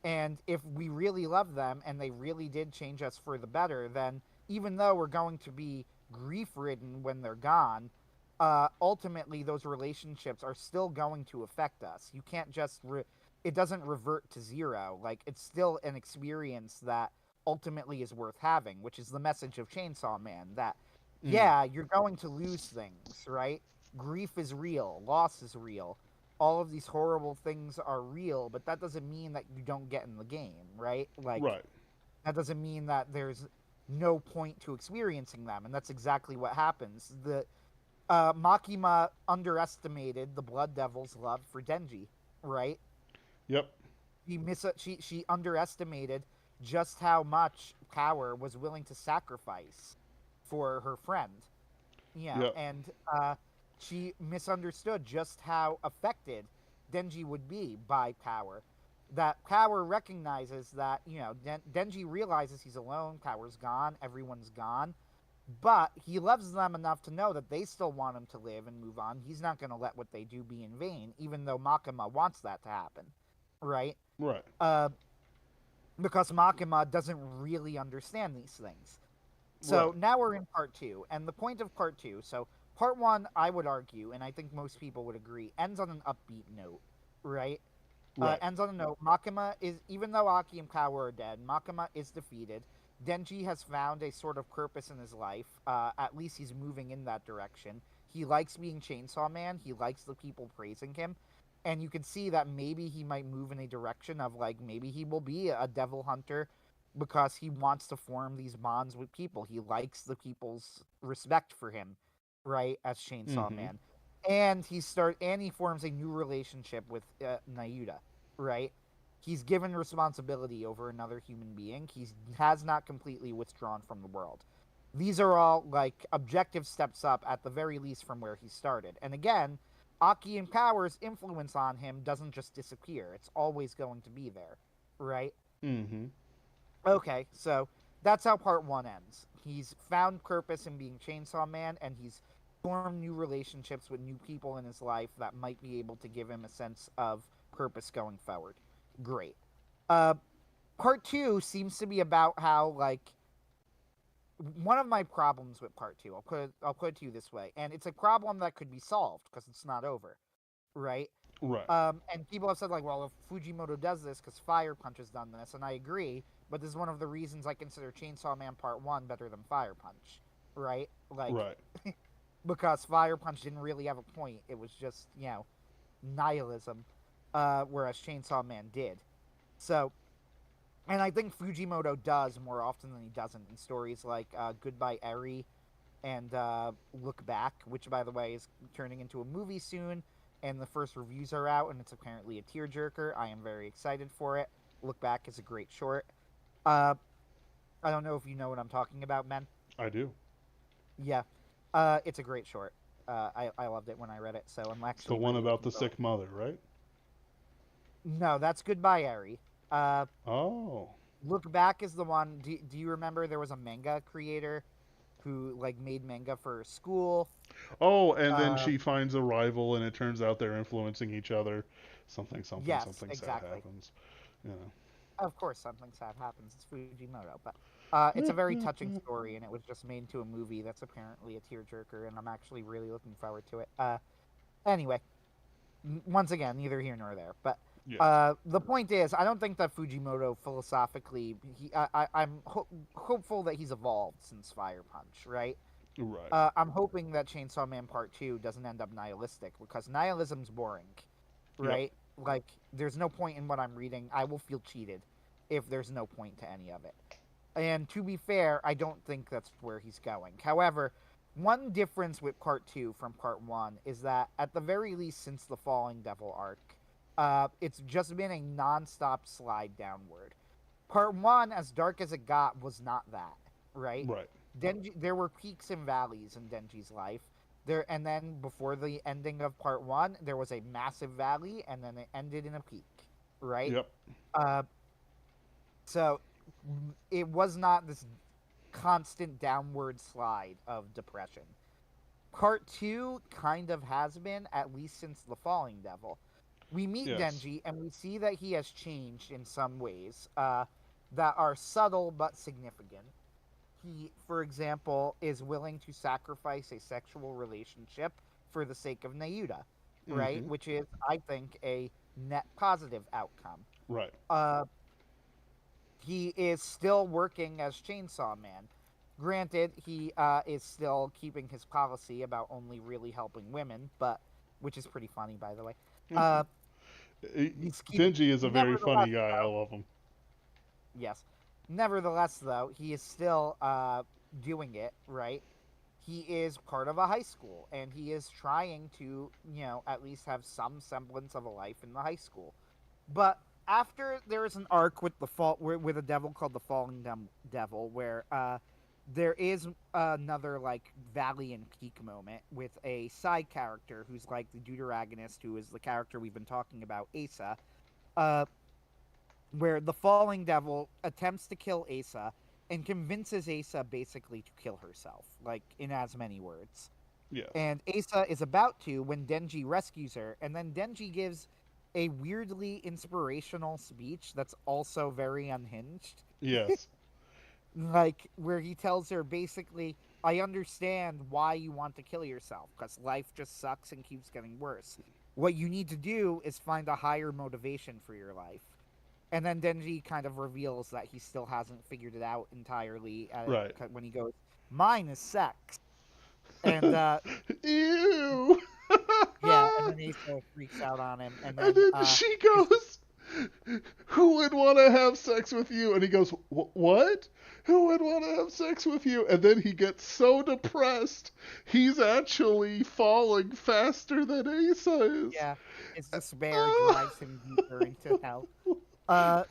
And if we really love them and they really did change us for the better, then even though we're going to be grief ridden when they're gone, ultimately those relationships are still going to affect us. You can't just it doesn't revert to zero. Like it's still an experience that ultimately is worth having, which is the message of Chainsaw Man that Mm. yeah, you're going to lose things, right? Grief is real, loss is real. All of these horrible things are real, but that doesn't mean that you don't get in the game, right? Like Right. that doesn't mean that there's no point to experiencing them, and that's exactly what happens. The Makima underestimated the Blood Devil's love for Denji, right? Yep. She underestimated just how much Power was willing to sacrifice for her friend, you know, Yep. and she misunderstood just how affected Denji would be by Power. That Power recognizes that, you know, Denji realizes he's alone, Power's gone, everyone's gone, but he loves them enough to know that they still want him to live and move on. He's not going to let what they do be in vain, even though Makima wants that to happen, right? Right. Uh, because Makima doesn't really understand these things. So Right. now we're in part two, and the point of part two. So part one, I would argue, and I think most people would agree, ends on an upbeat note, right? Right. Ends on a note. Makima is, even though Aki and Kawa are dead, Makima is defeated. Denji has found a sort of purpose in his life. At least he's moving in that direction. He likes being Chainsaw Man. He likes the people praising him. And you can see that maybe he might move in a direction of like maybe he will be a devil hunter because he wants to form these bonds with people. He likes the people's respect for him, right? As Chainsaw Mm-hmm. Man. And he forms a new relationship with Nayuta, right? He's given responsibility over another human being. He has not completely withdrawn from the world. These are all like objective steps up at the very least from where he started. And again, Aki and Power's influence on him doesn't just disappear. It's always going to be there, right? Mm-hmm. Okay, so that's how part one ends. He's found purpose in being Chainsaw Man, and he's formed new relationships with new people in his life that might be able to give him a sense of purpose going forward. Great. Uh, Part two seems to be about how like one of my problems with part two. I'll put it to you this way, and it's a problem that could be solved because it's not over, right? Right. And people have said like, well, if Fujimoto does this because Fire Punch has done this, and I agree, but this is one of the reasons I consider Chainsaw Man Part One better than Fire Punch, right? Like, Right. because Fire Punch didn't really have a point; it was just nihilism, whereas Chainsaw Man did. So, and I think Fujimoto does more often than he doesn't in stories like Goodbye Eri and Look Back, which by the way is turning into a movie soon, and the first reviews are out, and it's apparently a tearjerker. I am very excited for it. Look Back is a great short. Uh, I don't know if you know what I'm talking about, men. I do. Yeah, it's a great short. I loved it when I read it, so I'm It's the actually one really about looking the forward. sick mother, right? No, that's Goodbye Eri. Uh, Oh. Look Back is the one. Do you remember there was a manga creator who like made manga for school? Oh, and then Uh, she finds a rival, and it turns out they're influencing each other. Something, something, yes, something sad exactly. happens. You Of course, something sad happens. It's Fujimoto, but it's a very touching know. story, and it was just made into a movie that's apparently a tearjerker, and I'm actually really looking forward to it. Anyway, once again, neither here nor there. But Yes. the point is, I don't think that Fujimoto philosophically, I'm hopeful that he's evolved since Fire Punch, right? Right. I'm hoping that Chainsaw Man Part Two doesn't end up nihilistic because nihilism's boring, Yep. right? Like, there's no point in what I'm reading. I will feel cheated if there's no point to any of it. And to be fair, I don't think that's where he's going. However, one difference with Part Two from Part One is that, at the very least, since the Falling Devil arc, it's just been a non-stop slide downward. Part One, as dark as it got, was not that, right? Right. There were peaks and valleys in Denji's life. And then before the ending of Part One, there was a massive valley, and then it ended in a peak, right? Yep. Uh, so it was not this constant downward slide of depression. Part two kind of has been, at least since the Falling Devil. We meet Yes. Denji, and we see that he has changed in some ways that are subtle but significant. He, for example, is willing to sacrifice a sexual relationship for the sake of Nayuta, right? Mm-hmm. Which is, I think, a net positive outcome. Right. Uh, he is still working as Chainsaw Man. Granted, he is still keeping his policy about only really helping women, but which is pretty funny, by the way. Uh, he's keeping. Denji is a very Nevertheless, funny guy. I though, love him. yes. Nevertheless, though, he is still doing it right. He is part of a high school, and he is trying to, at least have some semblance of a life in the high school. But after there is an arc with with a devil called the Devil, where there is another like valley and peak moment with a side character who's like the deuteragonist, who is the character we've been talking about, Asa. Uh, where the Falling Devil attempts to kill Asa and convinces Asa basically to kill herself, like in as many words. Yes. And Asa is about to when Denji rescues her, and then Denji gives a weirdly inspirational speech that's also very unhinged. Yes. Like, where he tells her basically, I understand why you want to kill yourself, because life just sucks and keeps getting worse. What you need to do is find a higher motivation for your life. And then Denji kind of reveals that he still hasn't figured it out entirely Right. when he goes, "Mine is sex." And Ew. yeah, and then Asa freaks out on him, and And then then she his goes, "Who would want to have sex with you?" And he goes, "What? Who would want to have sex with you?" And then he gets so depressed, he's actually falling faster than Asa is. yeah, his despair drives him deeper into hell. Uh,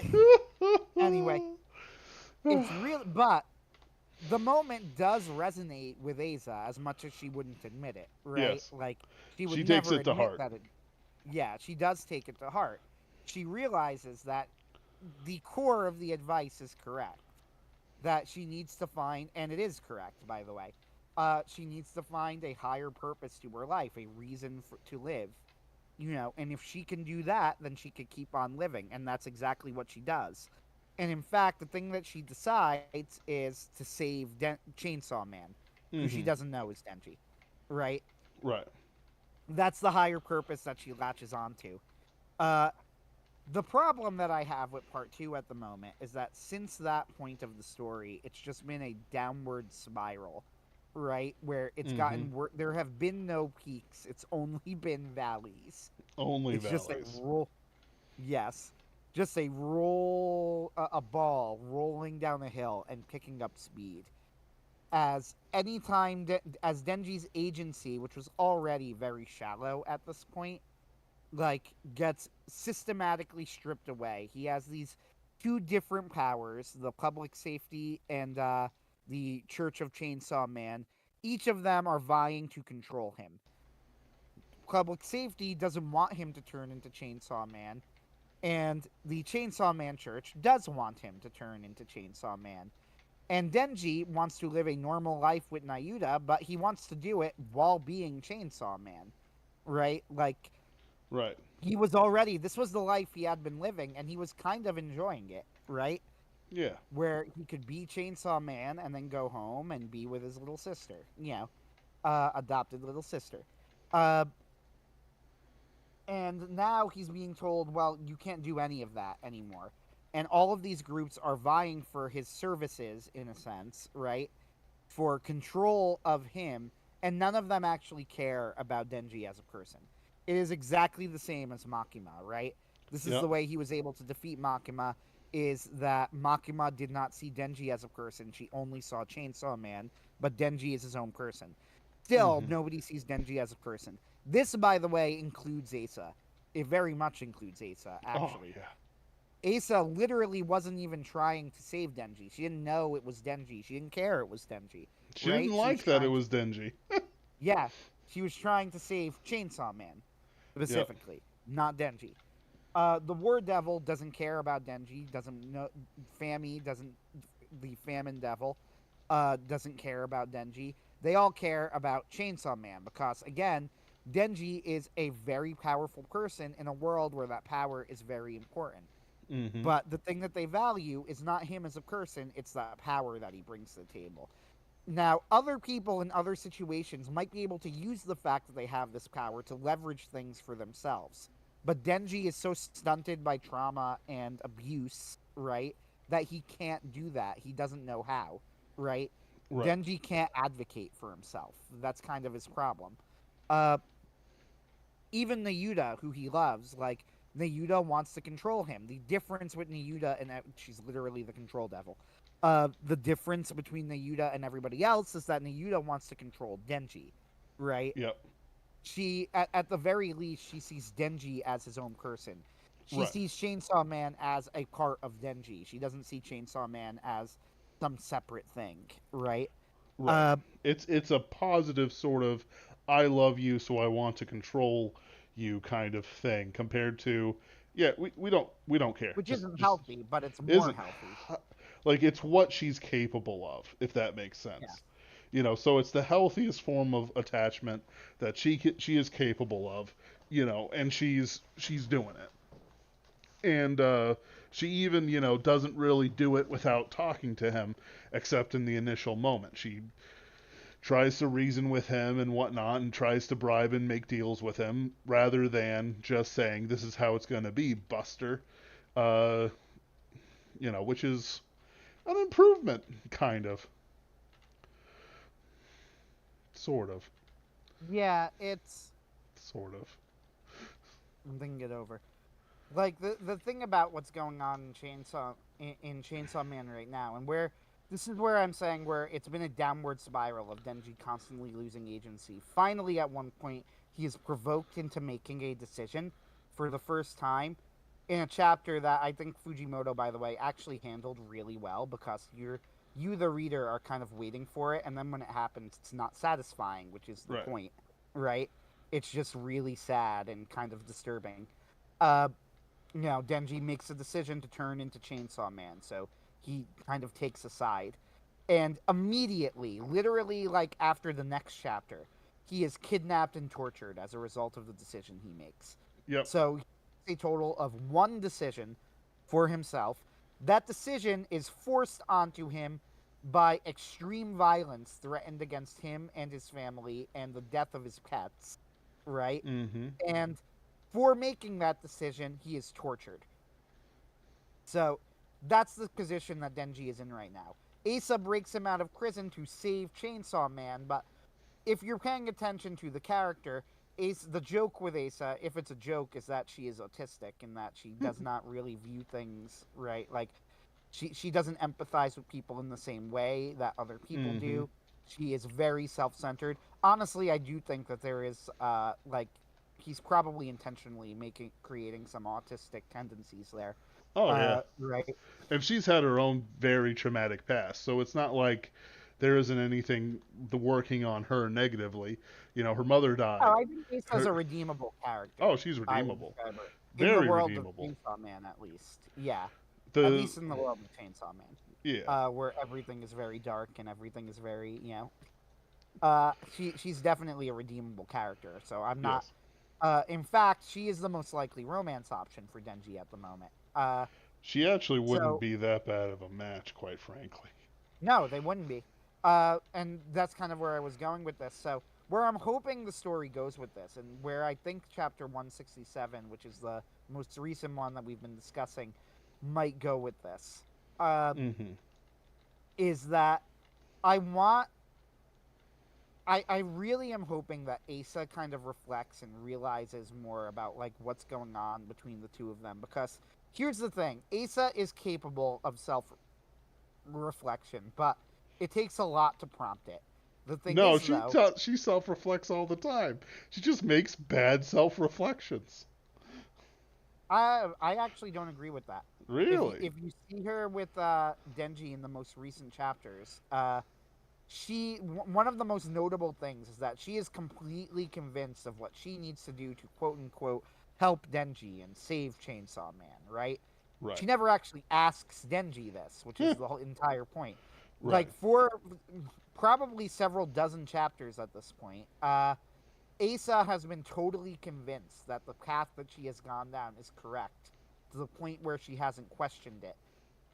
anyway, it's real, but the moment does resonate with Asa as much as she wouldn't admit it, right? Yes, Like she would she takes never it to admit heart. that it. Yeah, she does take it to heart. She realizes that the core of the advice is correct. That she needs to find, and it is correct, by the way. She needs to find a higher purpose to her life, a reason to live. And if she can do that, then she could keep on living, and that's exactly what she does. And in fact, the thing that she decides is to save Chainsaw Man, who she Hmm. doesn't know is Denji, right? Right. That's the higher purpose that she latches onto. Uh, the problem that I have with part two at the moment is that since that point of the story, it's just been a downward spiral, right? Where it's Hmm. gotten there have been no peaks; it's only been valleys. Only It's just a valleys. roll. Yes, just a roll, a ball rolling down a hill and picking up speed. As anytime, as Denji's agency, which was already very shallow at this point, like gets systematically stripped away. He has these two different powers: the public safety and the Church of Chainsaw Man. Each of them are vying to control him. Public safety doesn't want him to turn into Chainsaw Man, and the Chainsaw Man Church does want him to turn into Chainsaw Man. And Denji wants to live a normal life with Nayuta, but he wants to do it while being Chainsaw Man, right? Like, Right. this was the life he had been living, and he was kind of enjoying it, right? Yeah. Where he could be Chainsaw Man and then go home and be with his little sister, adopted little sister. Uh, and now he's being told, well, you can't do any of that anymore. And all of these groups are vying for his services, in a sense, right? For control of him, and none of them actually care about Denji as a person. It is exactly the same as Makima, right? This is Yep. the way he was able to defeat Makima, is that Makima did not see Denji as a person. She only saw Chainsaw Man, but Denji is his own person. Still, Hmm. nobody sees Denji as a person. This, by the way, includes Asa. It very much includes Asa, Oh actually. yeah. Asa literally wasn't even trying to save Denji. She didn't know it was Denji. She didn't care it was Denji, She didn't right? She was like that it trying to, was dingy. yeah, she was trying to save Chainsaw Man Yep. specifically, not Denji. The War Devil doesn't care about Denji. Doesn't know Fami doesn't. The Famine Devil doesn't care about Denji. They all care about Chainsaw Man because again, Denji is a very powerful person in a world where that power is very important. Hmm. But the thing that they value is not him as a person, it's that power that he brings to the table. Now, other people in other situations might be able to use the fact that they have this power to leverage things for themselves. But Denji is so stunted by trauma and abuse, right, that he can't do that. He doesn't know how, right? Right. Denji can't advocate for himself. That's kind of his problem. Uh, Even Nayuta, who he loves, like Nayuta wants to control him. The difference with Nayuta and she's literally the control devil. The difference between Nayuta and everybody else is that Nayuta wants to control Denji, right? Yep. She, at the very least, she sees Denji as his own person. She Right. sees Chainsaw Man as a part of Denji. She doesn't see Chainsaw Man as some separate thing, right? Right. Uh, It's a positive sort of I love you so I want to control you kind of thing compared to yeah, we don't care. which Just isn't just healthy, but it's more isn't healthy. like it's what she's capable of, if that makes Yeah. sense. So it's the healthiest form of attachment that she is capable of, and she's doing it. And she even, doesn't really do it without talking to him except in the initial moment. tries to reason with him and whatnot, and tries to bribe and make deals with him, rather than just saying, "This is how it's going to be, Buster." Uh, which is an improvement, kind of, sort of, Yeah, it's. sort of. I'm thinking it over. Like the thing about what's going on in Chainsaw Man right now, and where this is where I'm saying where it's been a downward spiral of Denji constantly losing agency. Finally, at one point, he is provoked into making a decision for the first time in a chapter that I think Fujimoto, by the way, actually handled really well, because you the reader are kind of waiting for it, and then when it happens, it's not satisfying, which is the Right. point, right? It's just really sad and kind of disturbing. Uh, Denji makes a decision to turn into Chainsaw Man, so he kind of takes a side. And immediately, literally like after the next chapter, he is kidnapped and tortured as a result of the decision he makes. Yep. So he makes a total of one decision for himself. That decision is forced onto him by extreme violence threatened against him and his family and the death of his pets, right? Mm-hmm. And for making that decision, he is tortured. So that's the position that Denji is in right now. Asa breaks him out of prison to save Chainsaw Man, but if you're paying attention to the character, the joke with Asa, if it's a joke, is that she is autistic and that she does not really view things right. Like she doesn't empathize with people in the same way that other people Mm-hmm. do. She is very self-centered. Honestly, I do think that there is like he's probably intentionally creating some autistic tendencies there. Oh yeah. Right. And she's had her own very traumatic past, so it's not like there isn't anything working on her negatively. Her mother died. Oh, I think Asa's Her, a redeemable oh, character. she's I would redeemable. describe her in the Very world of redeemable. Chainsaw Man, at least. Yeah, at The least in the world of Chainsaw Man, Yeah. where everything is very dark and everything is very, she's definitely a redeemable character. So I'm not. Yes. In fact, she is the most likely romance option for Denji at the moment. She actually wouldn't So be that bad of a match, quite frankly. no, they wouldn't be. And that's kind of where I was going with this. So where I'm hoping the story goes with this, and where I think chapter 167, which is the most recent one that we've been discussing, might go with this, Mm-hmm. is that I want. I really am hoping that Asa kind of reflects and realizes more about like what's going on between the two of them, because here's the thing: Asa is capable of self reflection, but it takes a lot to prompt it. The thing No, is, though, she self reflects all the time. She just makes bad self reflections. I actually don't agree with that. Really? If you see her with Denji in the most recent chapters, one of the most notable things is that she is completely convinced of what she needs to do to quote unquote help Denji and save Chainsaw Man, right? Right. She never actually asks Denji this, which is the whole entire point. Right. Like for probably several dozen chapters at this point, Asa has been totally convinced that the path that she has gone down is correct, to the point where she hasn't questioned it,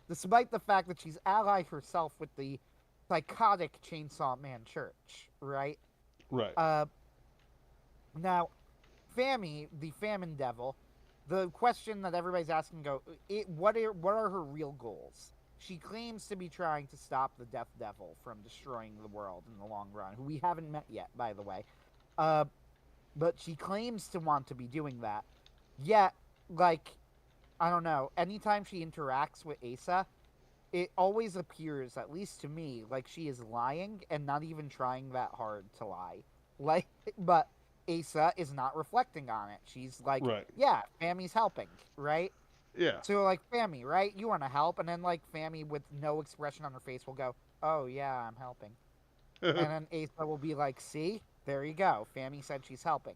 despite the fact that she's allied herself with the psychotic Chainsaw Man Church, right? Right. Now, Fami, the Famine Devil, the question that everybody's asking what are her real goals? She claims to be trying to stop the Death Devil from destroying the world in the long run, who we haven't met yet, by the way. But she claims to want to be doing that. Yet, like, I don't know, anytime she interacts with Asa, it always appears, at least to me, like she is lying and not even trying that hard to lie. Like, but Asa is not reflecting on it. She's like, Right. yeah, Fami's helping, right? Yeah. So, like, Fami, right? You want to help? And then, like, Fami with no expression on her face will go, oh, yeah, I'm helping. And then Asa will be like, see? There you go. Fami said she's helping,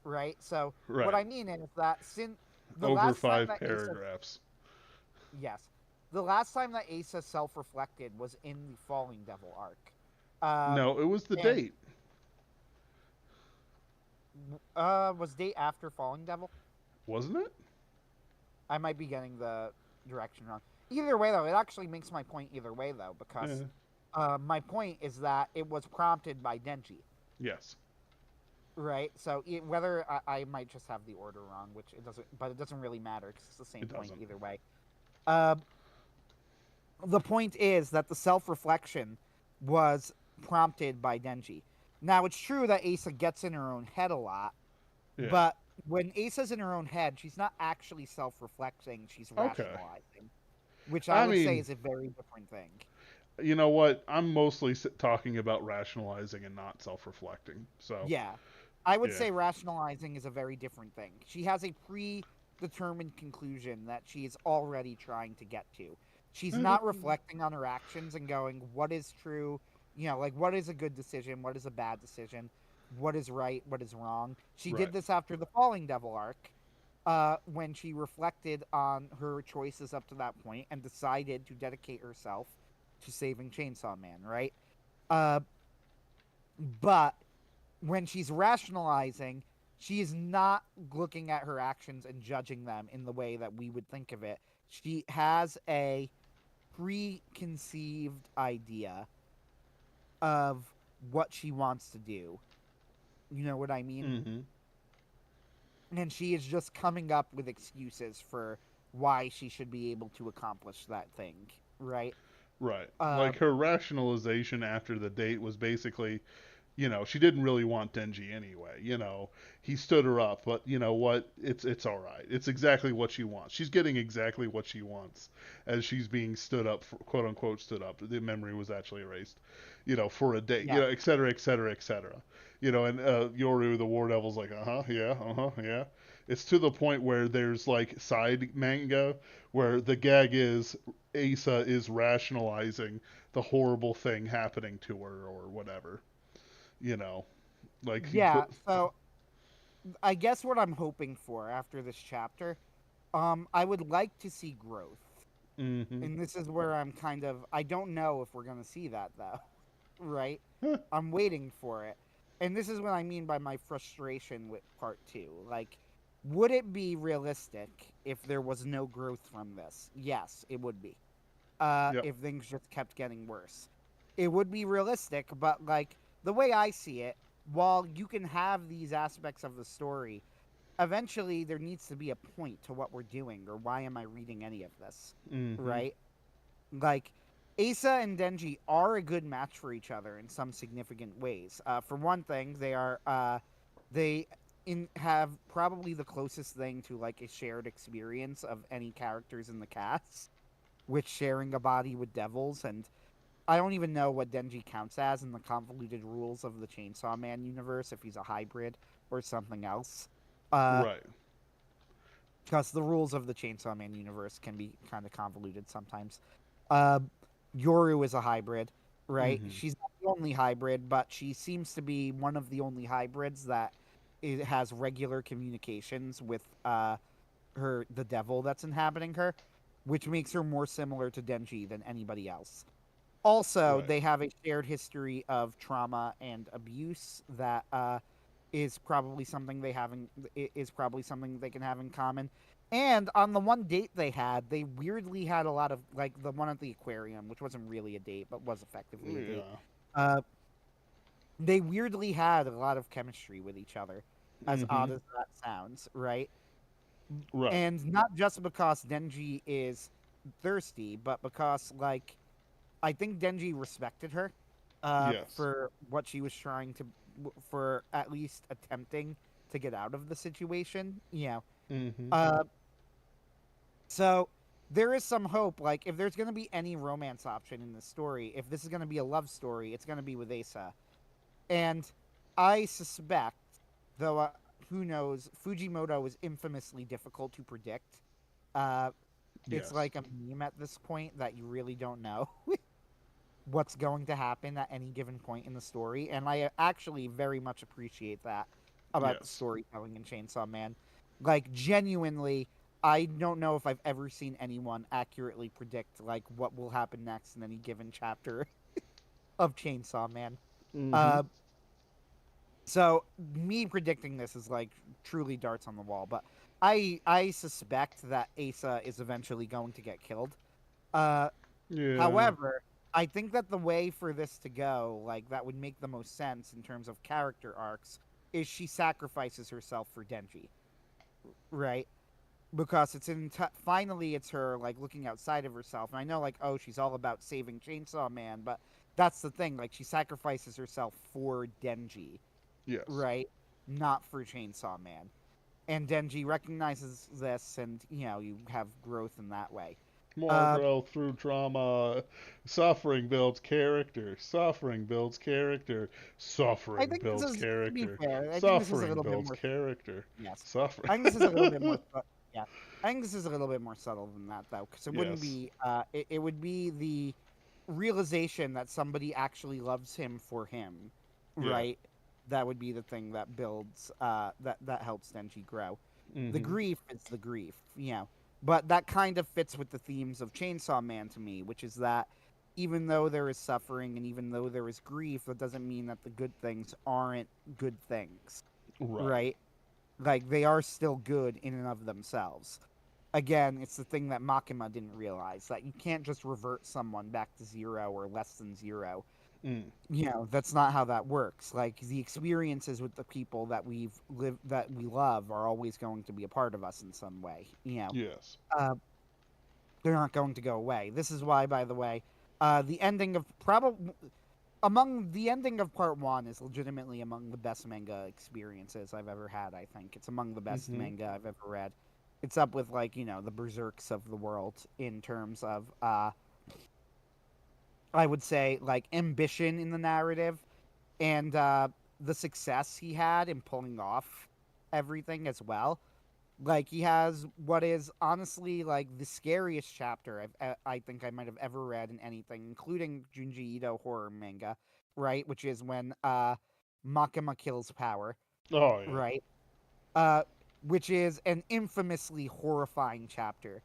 right? So, what Right. I mean is that since the Over last time 5 that Asa, paragraphs. yes, the last time that Asa self-reflected was in the Falling Devil arc. No, it was the And date. was date after Falling Devil? Wasn't it? I might be getting the direction wrong. Either way, though, it actually makes my point either way, though, because my point is that it was prompted by Denji, Yes, right? So whether I might just have the order wrong, which it doesn't, but it doesn't really matter because it's the same it point doesn't. either way. Uh, the point is that the self-reflection was prompted by Denji. Now it's true that Asa gets in her own head a lot, Yeah. but when Asa's in her own head, she's not actually self-reflecting; she's Okay. rationalizing, which I I would say mean, is a very different thing. you know what? I'm mostly talking about rationalizing and not self-reflecting. So, Yeah. I would yeah. say rationalizing is a very different thing. She has a predetermined conclusion that she is already trying to get to. She's not reflecting on her actions and going, what is true? Like what is a good decision? What is a bad decision? What is right? What is wrong? She Right. did this after the Falling Devil arc, when she reflected on her choices up to that point and decided to dedicate herself to saving Chainsaw Man, right? Uh, but when she's rationalizing, she is not looking at her actions and judging them in the way that we would think of it. She has a preconceived idea of what she wants to do. You know what I mean? Mm-hmm. And she is just coming up with excuses for why she should be able to accomplish that thing, right? Right. Uh, Like her rationalization after the date was basically, she didn't really want Denji anyway. He stood her up, but you know what? It's all right. It's exactly what she wants. She's getting exactly what she wants as she's being stood up, for, quote unquote, stood up. The memory was actually erased, for a date, yeah, et cetera, et cetera, et cetera. And Yoru, the War Devil's like, yeah, yeah. It's to the point where there's like side manga where the gag is Asa is rationalizing the horrible thing happening to her or whatever. You know, like he yeah. put. So I guess what I'm hoping for after this chapter, I would like to see growth. Mm-hmm. And this is where I'm kind of I don't know if we're going to see that though, right? I'm waiting for it. And this is what I mean by my frustration with part 2. Like would it be realistic if there was no growth from this? Yes, it would be. Yep. If things just kept getting worse. It would be realistic, but like the way I see it, while you can have these aspects of the story, eventually there needs to be a point to what we're doing or why am I reading any of this, Mm-hmm. right? Like Asa and Denji are a good match for each other in some significant ways. For one thing, they have probably the closest thing to like a shared experience of any characters in the cast, with sharing a body with devils. And I don't even know what Denji counts as in the convoluted rules of the Chainsaw Man universe, if he's a hybrid or something else. Uh, Right. because the rules of the Chainsaw Man universe can be kind of convoluted sometimes. Uh, Yoru is a hybrid, right? Mm-hmm. She's not the only hybrid, but she seems to be one of the only hybrids that it has regular communications with the devil that's inhabiting her, which makes her more similar to Denji than anybody else. Also, Right. they have a shared history of trauma and abuse that is probably something is probably something they can have in common. And on the one date they had, they weirdly had a lot of like the one at the aquarium, which wasn't really a date but was effectively a date. Yeah. Uh, they weirdly had a lot of chemistry with each other, as Mm-hmm. odd as that sounds, right? Right. And not just because Denji is thirsty, but because like I think Denji respected her Yes. for what she was trying to, for at least attempting to get out of the situation. Mm-hmm. Uh, so there is some hope. Like, if there's going to be any romance option in this story, if this is going to be a love story, it's going to be with Asa. And I suspect, though, who knows, Fujimoto is infamously difficult to predict. Uh, it's Yes. like a meme at this point that you really don't know what's going to happen at any given point in the story, and I actually very much appreciate that about the Yes. storytelling in Chainsaw Man. Like genuinely, I don't know if I've ever seen anyone accurately predict like what will happen next in any given chapter of Chainsaw Man. Mm-hmm. Uh, so me predicting this is like truly darts on the wall, but I suspect that Asa is eventually going to get killed. Uh, Yeah. However, I think that the way for this to go, like that would make the most sense in terms of character arcs, is she sacrifices herself for Denji, right? Because finally it's her like looking outside of herself, and I know like, oh, she's all about saving Chainsaw Man, but that's the thing, like she sacrifices herself for Denji, Yes. right? Not for Chainsaw Man. And Denji recognizes this, and you have growth in that way. More Uh, growth through trauma. Suffering builds character. Suffering builds character. I Suffering think this builds is, to be character. fair, I think this is a Suffering little bit builds more. character. Yes, Suffering. I think this is a little bit more. Yeah, I think this is a little bit more subtle than that, though, because it wouldn't Yes. be. It would be the realization that somebody actually loves him for him, Yeah. right? That would be the thing that builds. That helps Denji grow. The Mm-hmm. grief is the grief, But that kind of fits with the themes of Chainsaw Man to me, which is that even though there is suffering and even though there is grief, that doesn't mean that the good things aren't good things, Right. right? Like they are still good in and of themselves. Again, it's the thing that Makima didn't realize, that you can't just revert someone back to zero or less than zero. Mm. That's not how that works. Like the experiences with the people that we love are always going to be a part of us in some way. Yes. Uh, they're not going to go away. This is why, by the way, the ending of the ending of part one is legitimately among the best manga experiences I've ever had. I think it's among the best Mm-hmm. manga I've ever read. It's up with like the Berserks of the world in terms of I would say like ambition in the narrative and the success he had in pulling off everything as well. Like he has what is honestly like the scariest chapter I think I might have ever read in anything, including Junji Ito horror manga, right? Which is when Makima kills Power, Oh yeah. right? Uh, which is an infamously horrifying chapter,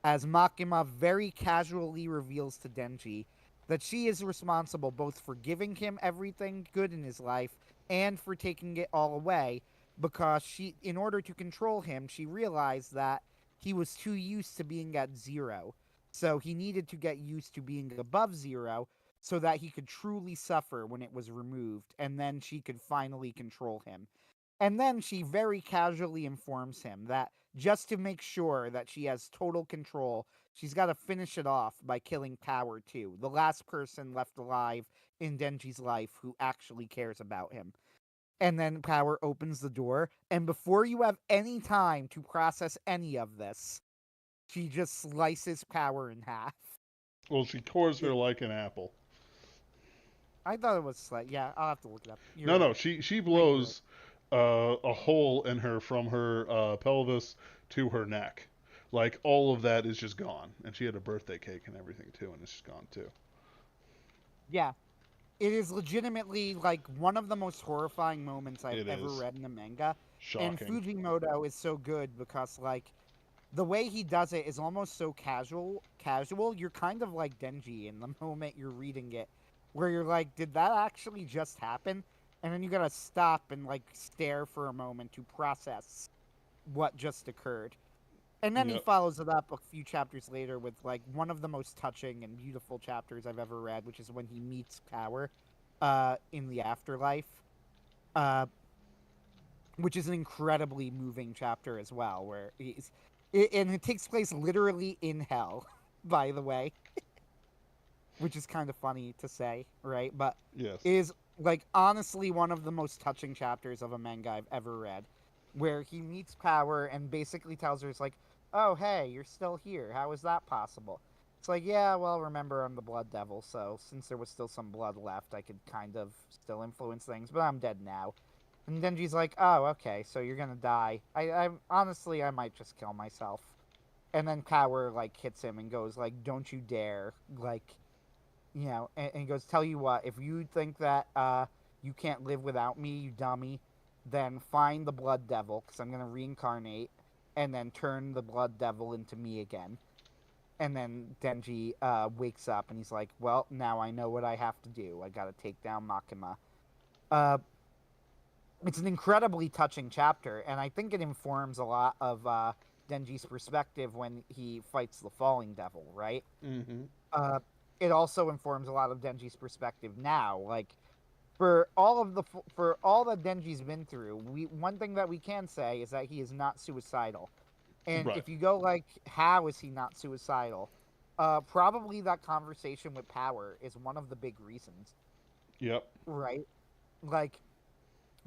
as Makima very casually reveals to Denji that she is responsible both for giving him everything good in his life and for taking it all away, because in order to control him, she realized that he was too used to being at zero. So he needed to get used to being above zero so that he could truly suffer when it was removed, and then she could finally control him. And then she very casually informs him that just to make sure that she has total control, she's got to finish it off by killing Power too, the last person left alive in Denji's life who actually cares about him. And then Power opens the door, and before you have any time to process any of this, she just slices Power in half. Well, she cores her It, like an apple. I thought it was yeah, I'll have to look it up. No, You're no. She maybe you're right. blows a hole in her from her pelvis to her neck. Like all of that is just gone, and she had a birthday cake and everything too, and it's just gone too. Yeah, it is legitimately like one of the most horrifying moments I've It ever is read in a manga. And shocking. Fujimoto is so good because like the way he does it is almost so casual. You're kind of like Denji in the moment you're reading it, where you're like, did that actually just happen? And then you gotta stop and like stare for a moment to process what just occurred. And then he Yep. follows it up a few chapters later with like one of the most touching and beautiful chapters I've ever read, which is when he meets Power in the afterlife. Uh, which is an incredibly moving chapter as well, where and it takes place literally in hell, by the way, which is kind of funny to say, right? But Yes. is like honestly one of the most touching chapters of a manga I've ever read, where he meets Power and basically tells her, it's like, oh, hey, you're still here. How is that possible? It's like, yeah, well, remember, I'm the Blood Devil, so since there was still some blood left, I could kind of still influence things, but I'm dead now. And Denji's like, oh, okay, so you're gonna die. I honestly, I might just kill myself. And then Power, like, hits him and goes, like, don't you dare. Like, and he goes, tell you what, if you think that you can't live without me, you dummy, then find the Blood Devil, because I'm going to reincarnate, and then turn the Blood Devil into me again. And then Denji wakes up, and he's like, well, now I know what I have to do. I got to take down Makima. Uh, it's an incredibly touching chapter, and I think it informs a lot of Denji's perspective when he fights the Falling Devil, right? Mm-hmm. Uh, it also informs a lot of Denji's perspective now. Like for all that Denji's been through, we one thing that we can say is that he is not suicidal. And Right. if you go like, how is he not suicidal? Probably that conversation with Power is one of the big reasons, Yep. right? Like,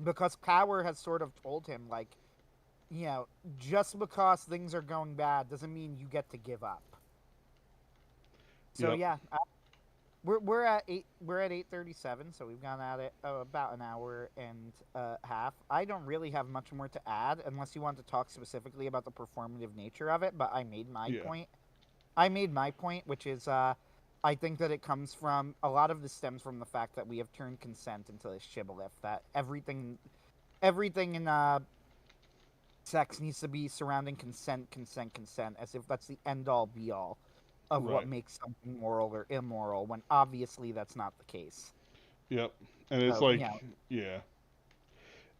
because Power has sort of told him, like, you know, just because things are going bad doesn't mean you get to give up. So Yep. yeah, we're at 8:37, so we've gone at it about an hour and a half. I don't really have much more to add unless you want to talk specifically about the performative nature of it, but I made my Yeah. point. I made my point, which is I think that it comes from a lot of this stems from the fact that we have turned consent into this shibboleth that everything in sex needs to be surrounding consent, consent, consent, as if that's the end all be all of what Right. makes something moral or immoral, when obviously that's not the case. Yep. And it's So, like, yeah.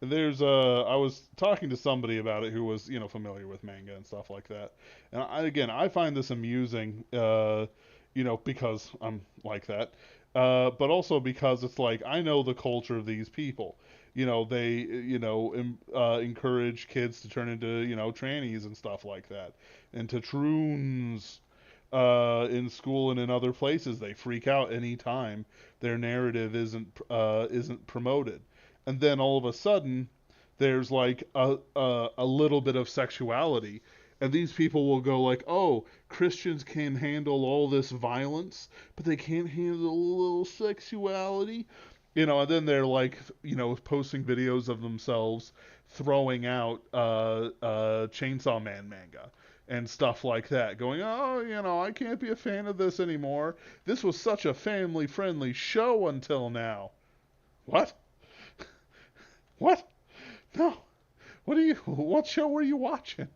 There's I was talking to somebody about it who was familiar with manga and stuff like that, and again I find this amusing, because I'm like that, but also because it's like I know the culture of these people. They encourage kids to turn into trannies and stuff like that, and to troons. In school and in other places, they freak out anytime their narrative isn't promoted, and then all of a sudden there's like a little bit of sexuality, and these people will go like, oh, Christians can handle all this violence but they can't handle a little sexuality, and then they're like posting videos of themselves throwing out Chainsaw Man manga and stuff like that, going, oh, I can't be a fan of this anymore. This was such a family friendly show until now. What? What? No. What show were you watching?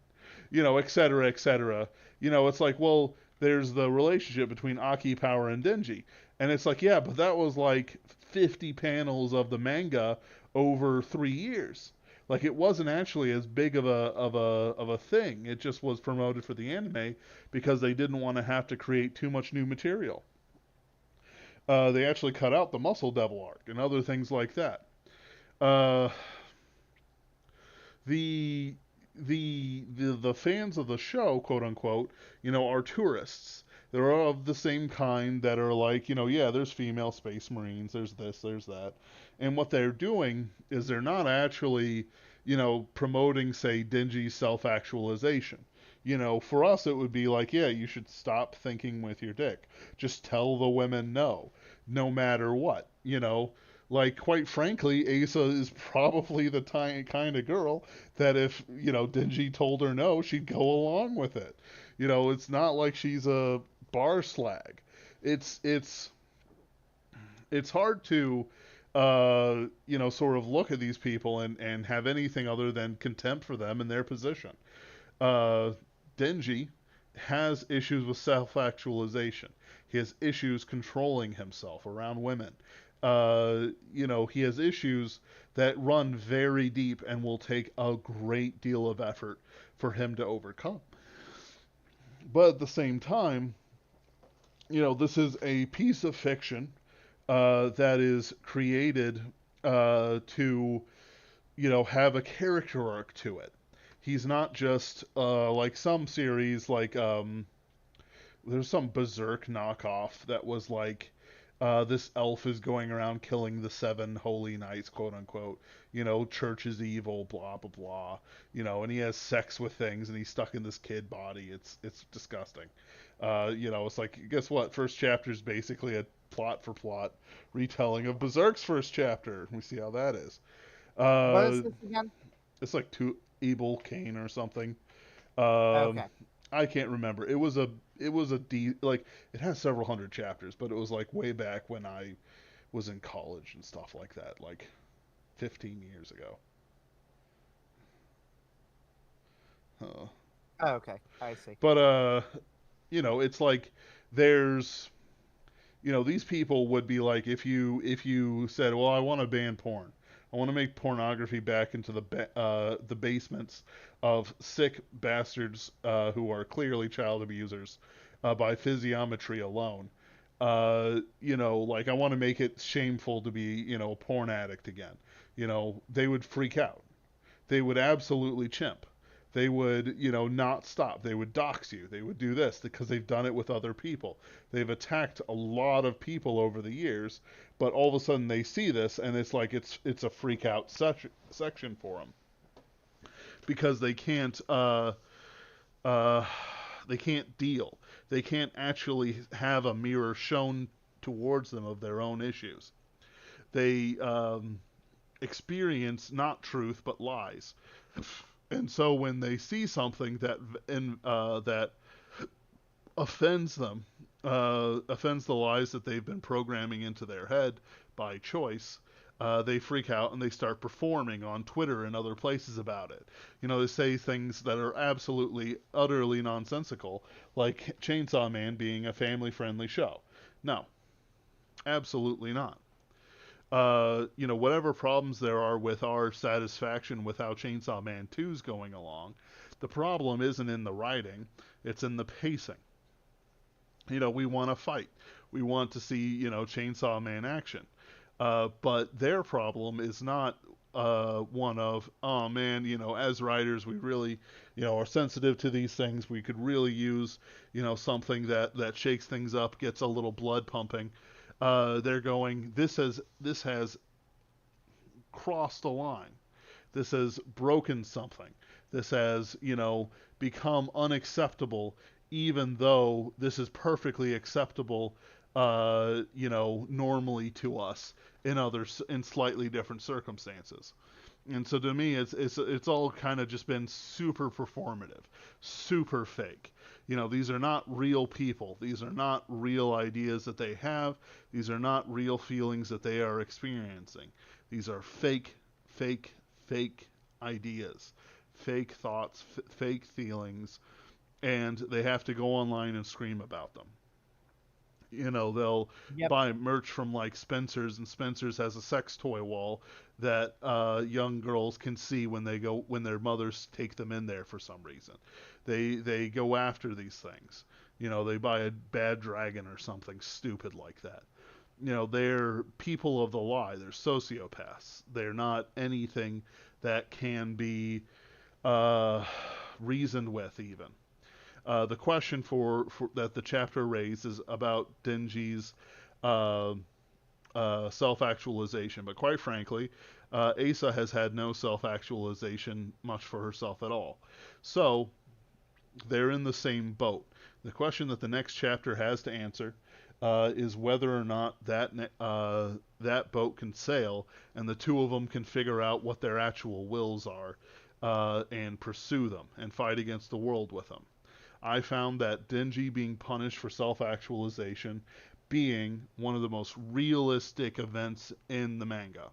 Et cetera, et cetera. It's like, well, there's the relationship between Aki, Power, and Denji. And it's like, yeah, but that was like 50 panels of the manga over 3 years. Like it wasn't actually as big of a thing. It just was promoted for the anime because they didn't want to have to create too much new material. They actually cut out the Muscle Devil arc and other things like that. Uh, the the fans of the show, quote unquote, are tourists. They're of the same kind that are like, yeah, there's female space marines, there's this, there's that. And what they're doing is they're not actually, promoting, say, dingy self actualization. For us, it would be like, yeah, you should stop thinking with your dick. Just tell the women no, no matter what. Like, quite frankly, Asa is probably the kind of girl that if, Dingy told her no, she'd go along with it. It's not like she's a bar slag. It's it's it's hard to sort of look at these people and have anything other than contempt for them and their position. Uh Denji has issues with self-actualization. He has issues controlling himself around women. He has issues that run very deep and will take a great deal of effort for him to overcome. But at the same time, this is a piece of fiction that is created to, have a character arc to it. He's not just like some series, like there's some Berserk knockoff that was like this elf is going around killing the seven holy knights, quote unquote. Church is evil, blah blah blah. And he has sex with things, and he's stuck in this kid body. It's disgusting. It's like, guess what? First chapter is basically a plot for plot retelling of Berserk's first chapter. We see how that is. what Uh, is this again? it's like two Abel Cain or something. Um, Okay. I can't remember. It was a like it has several hundred chapters, but it was like way back when I was in college and stuff like that, like 15 years ago. Uh, Okay, I see. but it's like there's these people would be like, if you said, well, I want to ban porn. I want to make pornography back into the basements of sick bastards who are clearly child abusers by physiometry alone. Like I want to make it shameful to be, a porn addict again. They would freak out. They would absolutely chimp. They would, not stop. They would dox you. They would do this because they've done it with other people. They've attacked a lot of people over the years, but all of a sudden they see this and it's like it's a freak out section for them because uh, they can't deal. They can't actually have a mirror shown towards them of their own issues. They experience not truth but lies. And so when they see something that offends them, offends the lies that they've been programming into their head by choice, they freak out and they start performing on Twitter and other places about it. They say things that are absolutely, utterly nonsensical, like Chainsaw Man being a family-friendly show. No, absolutely not. Whatever problems there are with our satisfaction with how Chainsaw Man 2 is going along, the problem isn't in the writing, it's in the pacing. We want to fight. We want to see, Chainsaw Man action. But their problem is not one of, oh man, as writers, we really, are sensitive to these things. We could really use, something that shakes things up, gets a little blood pumping. They're going, this has crossed a line. This has broken something. This has, become unacceptable, even though this is perfectly acceptable, normally to us in slightly different circumstances. And so to me, it's all kind of just been super performative, super fake. These are not real people. These are not real ideas that they have. These are not real feelings that they are experiencing. These are fake, fake, fake ideas, fake thoughts, fake feelings, and they have to go online and scream about them. They'll Yep. buy merch from like Spencer's, and Spencer's has a sex toy wall that young girls can see when their mothers take them in there for some reason. They go after these things. They buy a bad dragon or something stupid like that. They're people of the lie. They're sociopaths. They're not anything that can be uh, reasoned with even. The question for that the chapter raises about Denji's uh, self-actualization, but quite frankly, Asa has had no self-actualization much for herself at all. So they're in the same boat. The question that the next chapter has to answer is whether or not that boat can sail, and the two of them can figure out what their actual wills are, and pursue them and fight against the world with them. I found that Denji being punished for self actualization being one of the most realistic events in the manga.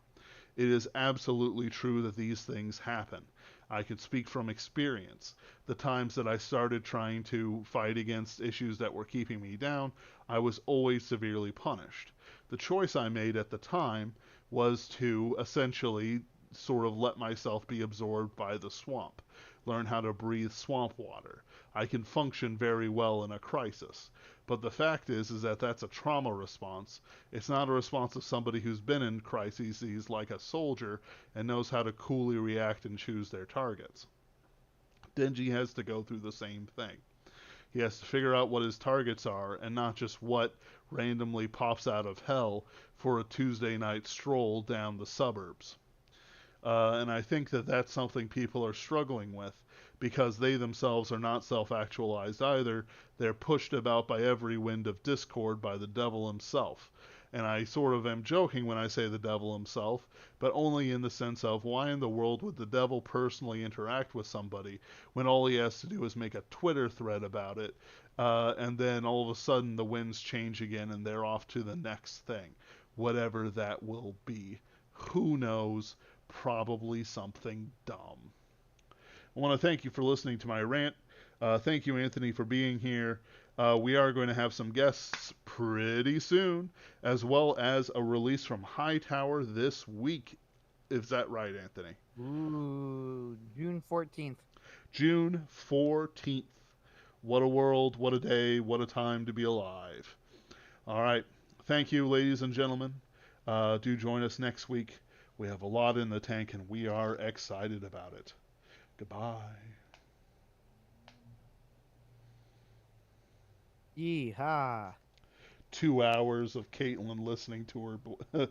It is absolutely true that these things happen. I can speak from experience. The times that I started trying to fight against issues that were keeping me down, I was always severely punished. The choice I made at the time was to essentially sort of let myself be absorbed by the swamp, learn how to breathe swamp water. I can function very well in a crisis. But the fact is that that's a trauma response. It's not a response of somebody who's been in crises. He's like a soldier and knows how to coolly react and choose their targets. Denji has to go through the same thing. He has to figure out what his targets are and not just what randomly pops out of hell for a Tuesday night stroll down the suburbs. And I think that that's something people are struggling with because they themselves are not self actualized either. They're pushed about by every wind of discord by the devil himself. And I sort of am joking when I say the devil himself, but only in the sense of why in the world would the devil personally interact with somebody when all he has to do is make a Twitter thread about it, and then all of a sudden the winds change again and they're off to the next thing, whatever that will be. Who knows? Probably something dumb. I want to thank you for listening to my rant. Thank you, Anthony, for being here. We are going to have some guests pretty soon, as well as a release from Hightower this week. Is that right, Anthony? Ooh, June 14th. June 14th. What a world, what a day, what a time to be alive. All right. Thank you, ladies and gentlemen. Do join us next week. We have a lot in the tank, and we are excited about it. Goodbye. Yeehaw. 2 hours of Caitlin listening to her